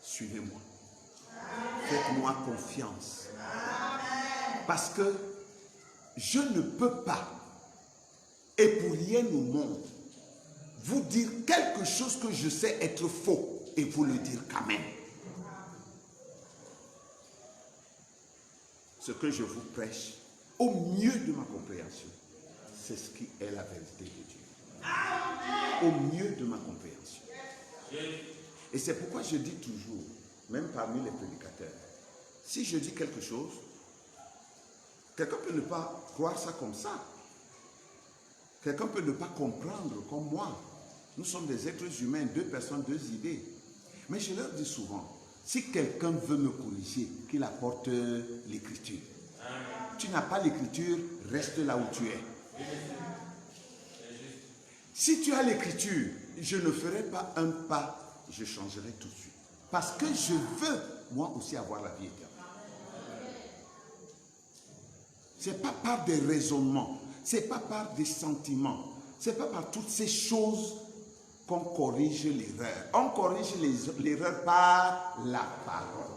Speaker 1: suivez-moi. Faites-moi confiance. Parce que je ne peux pas, et pour rien au monde, vous dire quelque chose que je sais être faux et vous le dire quand même. Ce que je vous prêche, au mieux de ma compréhension, c'est ce qui est la vérité de Dieu. Au mieux de ma compréhension. Et c'est pourquoi je dis toujours, même parmi les prédicateurs, si je dis quelque chose, quelqu'un peut ne pas croire ça comme ça. Quelqu'un peut ne pas comprendre comme moi. Nous sommes des êtres humains, deux personnes, deux idées. Mais je leur dis souvent, si quelqu'un veut me corriger, qu'il apporte l'écriture. Tu n'as pas l'écriture, reste là où tu es. Si tu as l'écriture, je ne ferai pas un pas, je changerai tout de suite. Parce que je veux, moi aussi, avoir la vie éternelle. Ce n'est pas par des raisonnements, ce n'est pas par des sentiments, ce n'est pas par toutes ces choses qu'on corrige l'erreur. On corrige l'erreur par la parole.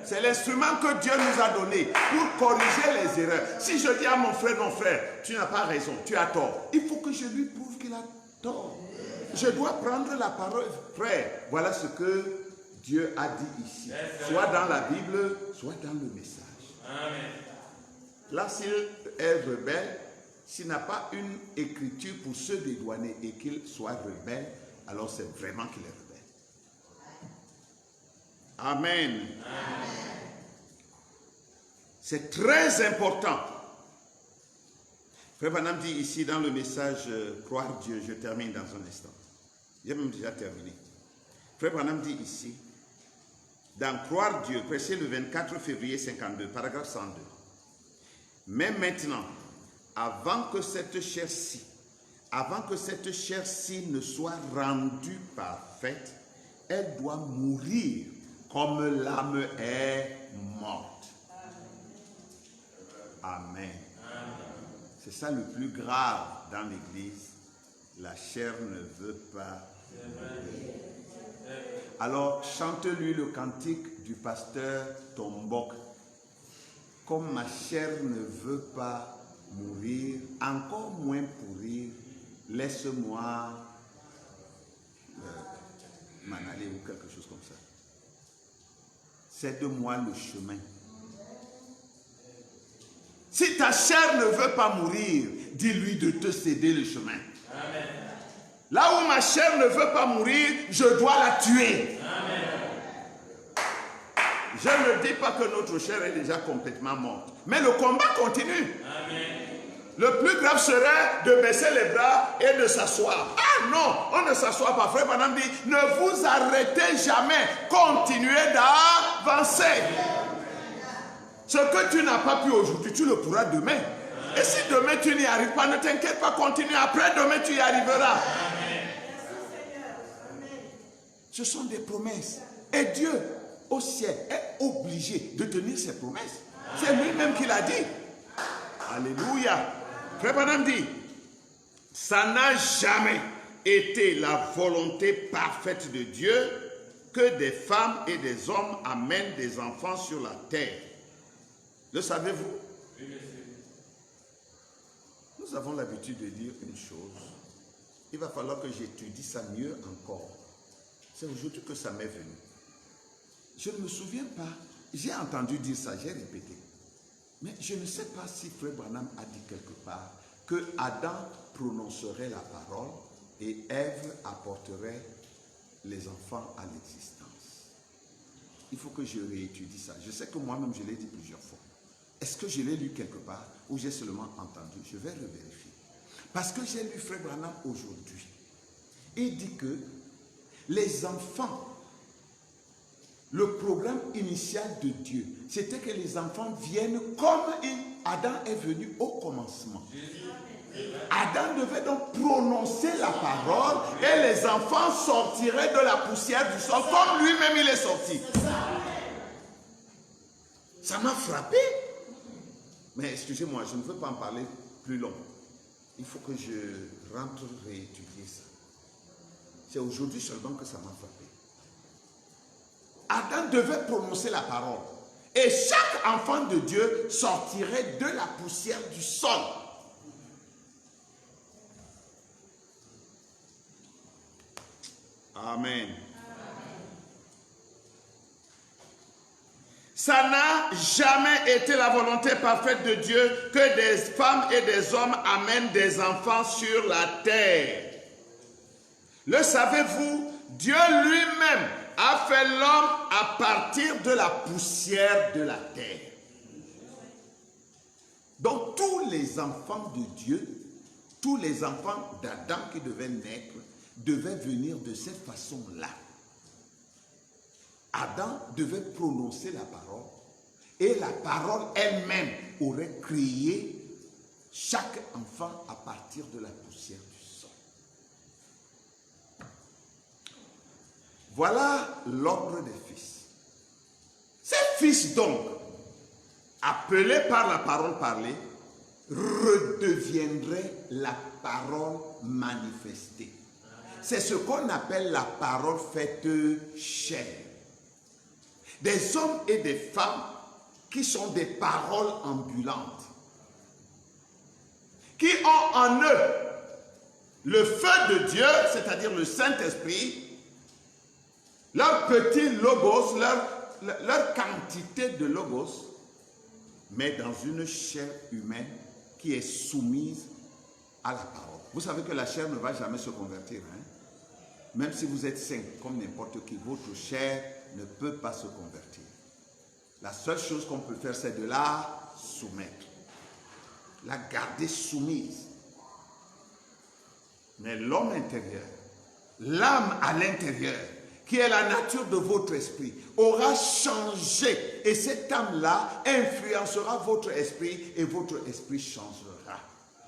Speaker 1: C'est l'instrument que Dieu nous a donné pour corriger les erreurs. Si je dis à mon frère, tu n'as pas raison, tu as tort, il faut que je lui prouve qu'il a tort. Je dois prendre la parole, frère. Voilà ce que Dieu a dit ici. Soit dans la Bible, soit dans le message. Amen. Là, s'il est rebelle, s'il n'a pas une écriture pour se dédouaner et qu'il soit rebelle, alors c'est vraiment qu'il est rebelle. Amen. Amen. C'est très important. Frère Branham dit ici dans le message Croire Dieu, je termine dans un instant. J'ai même déjà terminé. Frère Branham dit ici, dans Croire Dieu, prêché le 24 février 52, paragraphe 102. Mais maintenant, avant que cette chair-ci ne soit rendue parfaite, elle doit mourir comme l'âme est morte. Amen. C'est ça le plus grave dans l'Église. La chair ne veut pas. Alors, chante-lui le cantique du pasteur Tombok. Comme ma chair ne veut pas mourir, encore moins pourrir, laisse-moi m'en aller ou quelque chose comme ça. Cède-moi le chemin. Si ta chair ne veut pas mourir, dis-lui de te céder le chemin. Amen. Là où ma chair ne veut pas mourir, je dois la tuer. Amen. Je ne dis pas que notre chair est déjà complètement morte. Mais le combat continue. Amen. Le plus grave serait de baisser les bras et de s'asseoir. Ah non, on ne s'assoit pas. Frère Branham dit, ne vous arrêtez jamais. Continuez d'avancer. Ce que tu n'as pas pu aujourd'hui, tu le pourras demain. Et si demain tu n'y arrives pas, ne t'inquiète pas, continue. Après demain tu y arriveras. Ce sont des promesses. Et Dieu, au ciel, est obligé de tenir ses promesses. C'est lui-même qui l'a dit. Alléluia. Frère Branham dit, ça n'a jamais été la volonté parfaite de Dieu que des femmes et des hommes amènent des enfants sur la terre. Le savez-vous? Oui, monsieur. Nous avons l'habitude de dire une chose. Il va falloir que j'étudie ça mieux encore. C'est aujourd'hui que ça m'est venu. Je ne me souviens pas. J'ai entendu dire ça, j'ai répété. Mais je ne sais pas si Frère Branham a dit quelque part que Adam prononcerait la parole et Ève apporterait les enfants à l'existence. Il faut que je réétudie ça. Je sais que moi-même, je l'ai dit plusieurs fois. Est-ce que je l'ai lu quelque part ou j'ai seulement entendu? Je vais revérifier. Parce que j'ai lu Frère Branham aujourd'hui. Il dit que les enfants, le programme initial de Dieu, c'était que les enfants viennent comme Adam est venu au commencement. Adam devait donc prononcer la parole et les enfants sortiraient de la poussière du sol comme lui-même il est sorti. Ça m'a frappé. Mais excusez-moi, je ne veux pas en parler plus long. Il faut que je rentre réétudier ça. C'est aujourd'hui seulement que ça m'a frappé. Adam devait prononcer la parole. Et chaque enfant de Dieu sortirait de la poussière du sol. Amen. Ça n'a jamais été la volonté parfaite de Dieu que des femmes et des hommes amènent des enfants sur la terre. Le savez-vous, Dieu lui-même a fait l'homme à partir de la poussière de la terre. Donc tous les enfants de Dieu, tous les enfants d'Adam qui devaient naître, devaient venir de cette façon-là. Adam devait prononcer la parole et la parole elle-même aurait créé chaque enfant à partir de la poussière du sol. Voilà l'ordre des fils. Ces fils donc, appelés par la parole parlée, redeviendraient la parole manifestée. C'est ce qu'on appelle la parole faite chair. Des hommes et des femmes qui sont des paroles ambulantes, qui ont en eux le feu de Dieu, c'est-à-dire le Saint-Esprit, leur petit logos, leur quantité de logos, mais dans une chair humaine qui est soumise à la parole. Vous savez que la chair ne va jamais se convertir, hein? Même si vous êtes saint comme n'importe qui, votre chair ne peut pas se convertir. La seule chose qu'on peut faire, c'est de la soumettre, la garder soumise. Mais l'homme intérieur, l'âme à l'intérieur, qui est la nature de votre esprit, aura changé. Et cette âme-là influencera votre esprit et votre esprit changera.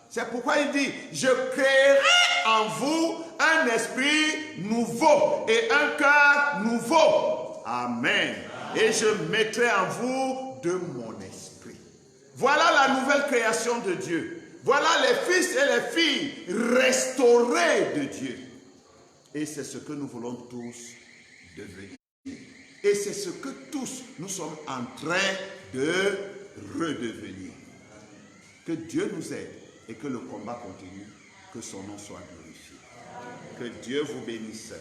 Speaker 1: C'est pourquoi il dit, je créerai en vous un esprit nouveau et un cœur nouveau. Amen. Et je mettrai en vous de mon esprit. Voilà la nouvelle création de Dieu. Voilà les fils et les filles restaurés de Dieu. Et c'est ce que nous voulons tous devenir. Et c'est ce que tous nous sommes en train de redevenir. Que Dieu nous aide et que le combat continue, que son nom soit glorifié. Que Dieu vous bénisse.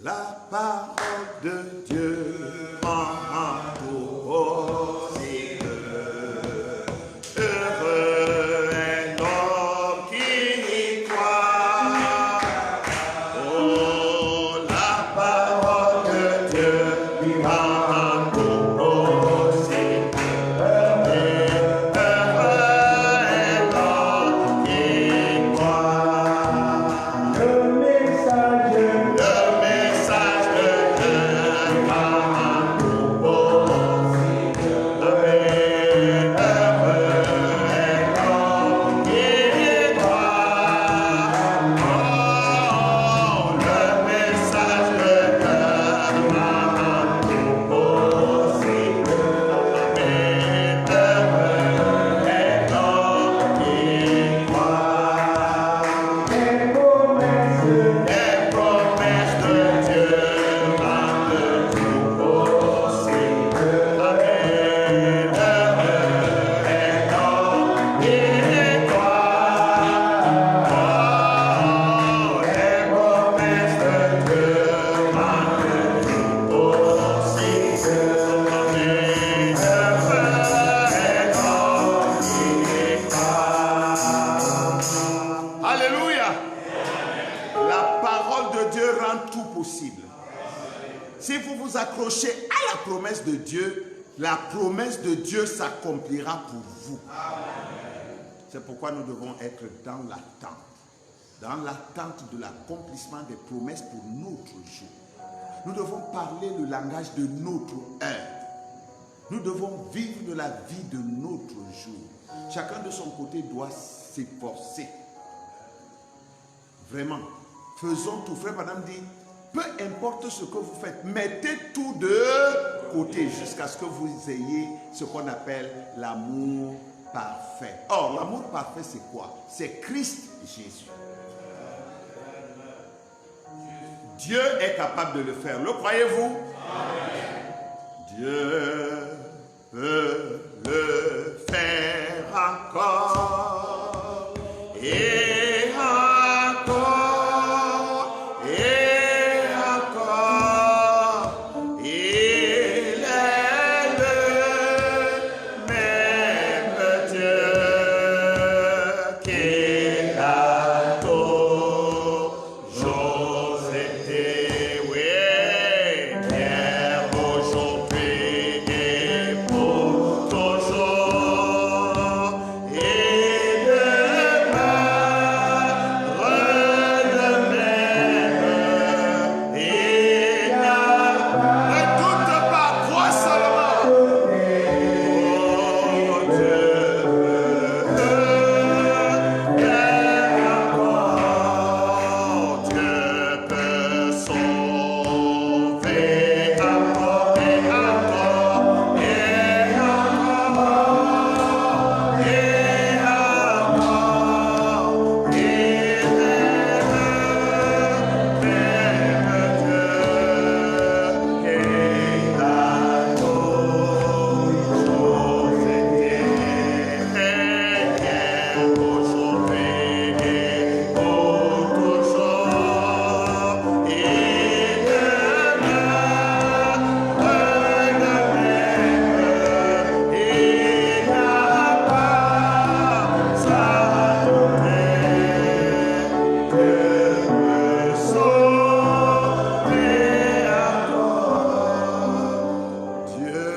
Speaker 1: La parole de Dieu entoure aussi heureux est l'homme qui y croit. Oh, la parole de Dieu entoure aussi heureux est l'homme qui croit. Le message de Dieu, la promesse de Dieu s'accomplira pour vous. C'est pourquoi nous devons être dans l'attente de l'accomplissement des promesses pour notre jour. Nous devons parler le langage de notre heure. Nous devons vivre de la vie de notre jour. Chacun de son côté doit s'efforcer. Vraiment. Faisons tout. Frère Madame dit, peu importe ce que vous faites, mettez tout de côté jusqu'à ce que vous ayez ce qu'on appelle l'amour parfait. Or, l'amour parfait, c'est quoi? C'est Christ Jésus. Dieu est capable de le faire. Le croyez-vous? Dieu peut le faire encore et encore et encore. Il est le même Dieu qu'il a toujours été. Oui, hier, aujourd'hui et pour toujours. Il demeure le même. Il n'y a ne doute pas, crois seulement. Oh Dieu, Dieu peut sauver encore et encore et encore et encore. Il est le même Dieu qu'il a toujours été. Hier, aujourd'hui et pour toujours. Il demeure le même. Il n'y a pas à douter. Dieu peut sauver encore. Dieu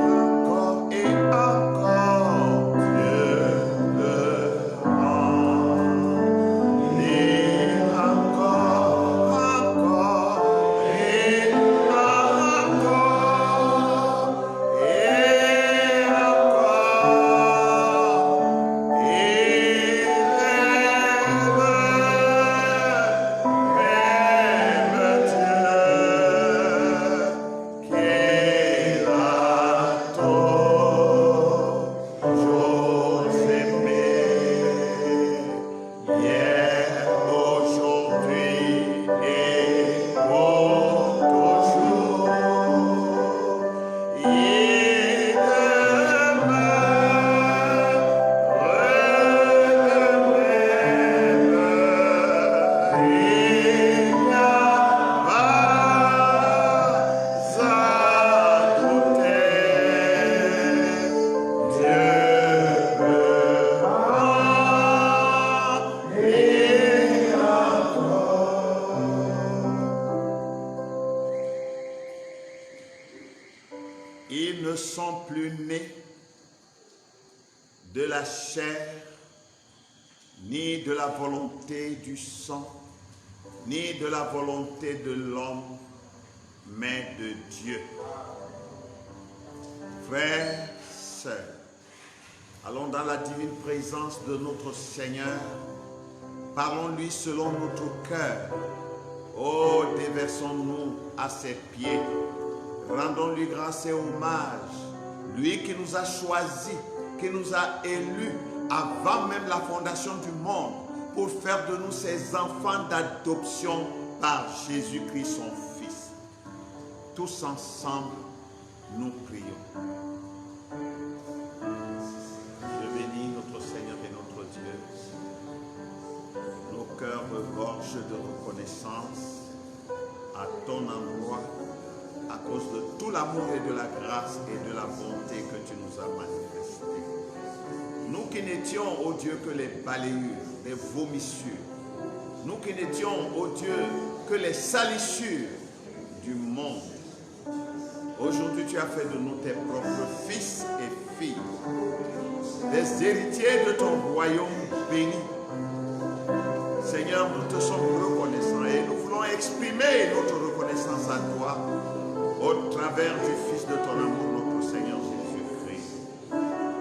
Speaker 1: peut remplir encore et encore. Dieu peut remplir encore et encore et encore. Il Ils ne sont plus nés de la chair, ni de la volonté du sang, ni de la volonté de l'homme, mais de Dieu. Frères, sœurs, allons dans la divine présence de notre Seigneur. Parlons-lui selon notre cœur. Oh, déversons-nous à ses pieds. Rendons-lui grâce et hommage. Lui qui nous a choisis, qui nous a élus avant même la fondation du monde pour faire de nous ses enfants d'adoption par Jésus-Christ son Fils. Tous ensemble, nous prions. Je bénis notre Seigneur et notre Dieu. Nos cœurs regorgent de reconnaissance à ton endroit à cause de tout l'amour et de la grâce et de la bonté que tu nous as manifesté. Nous qui n'étions, ô Dieu, que les balayures, les vomissures. Nous qui n'étions, ô Dieu, que les salissures du monde. Aujourd'hui, tu as fait de nous tes propres fils et filles, des héritiers de ton royaume béni. Seigneur, Seigneur, nous te sommes reconnaissants et nous voulons exprimer notre reconnaissance à toi au travers du Fils de ton amour, notre Seigneur Jésus-Christ.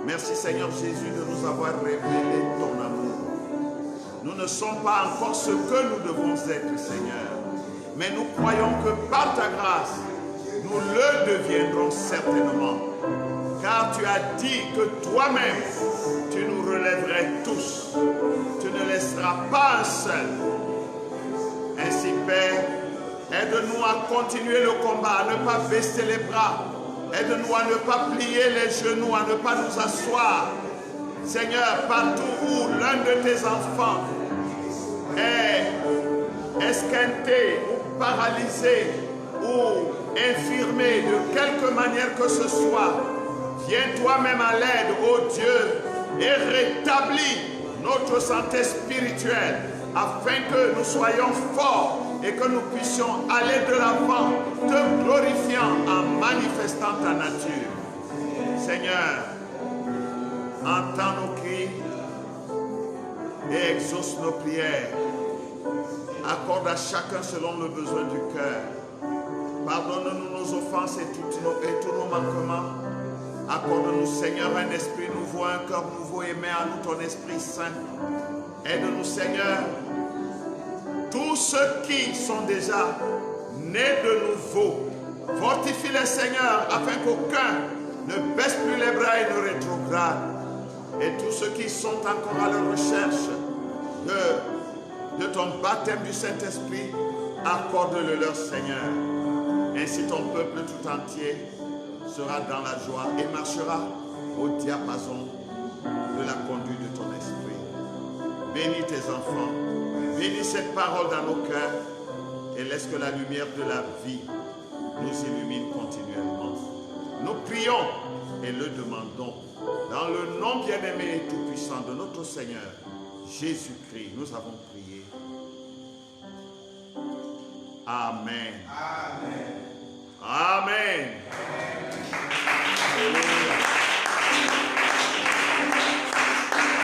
Speaker 1: Merci Seigneur Jésus de nous avoir révélé ton amour. Nous ne sommes pas encore ce que nous devons être, Seigneur, mais nous croyons que par ta grâce, nous le deviendrons certainement. Car tu as dit que toi-même, tu nous relèverais tous. Tu ne laisseras pas un seul. Ainsi, Père, aide-nous à continuer le combat, à ne pas baisser les bras. Aide-nous à ne pas plier les genoux, à ne pas nous asseoir. Seigneur, partout où l'un de tes enfants est esquinté ou paralysé ou infirmé de quelque manière que ce soit, viens toi-même à l'aide, ô Dieu, et rétablis notre santé spirituelle afin que nous soyons forts et que nous puissions aller de l'avant, te glorifiant en manifestant ta nature. Seigneur, entends nos cris et exauce nos prières. Accorde à chacun selon le besoin du cœur. Pardonne-nous nos offenses et tous nos manquements. Accorde-nous, Seigneur, un esprit nouveau, un cœur nouveau, et mets en nous ton Esprit Saint. Aide-nous, Seigneur, tous ceux qui sont déjà nés de nouveau. Fortifie-les, Seigneur, afin qu'aucun ne baisse plus les bras et ne rétrograde. Et tous ceux qui sont encore à la recherche de ton baptême du Saint-Esprit, accorde-le leur, Seigneur. Ainsi ton peuple tout entier sera dans la joie et marchera au diapason de la conduite de ton esprit. Bénis tes enfants, bénis cette parole dans nos cœurs et laisse que la lumière de la vie nous illumine continuellement. Nous prions et le demandons dans le nom bien-aimé et tout-puissant de notre Seigneur Jésus-Christ. Nous avons prié. Amen. Amen.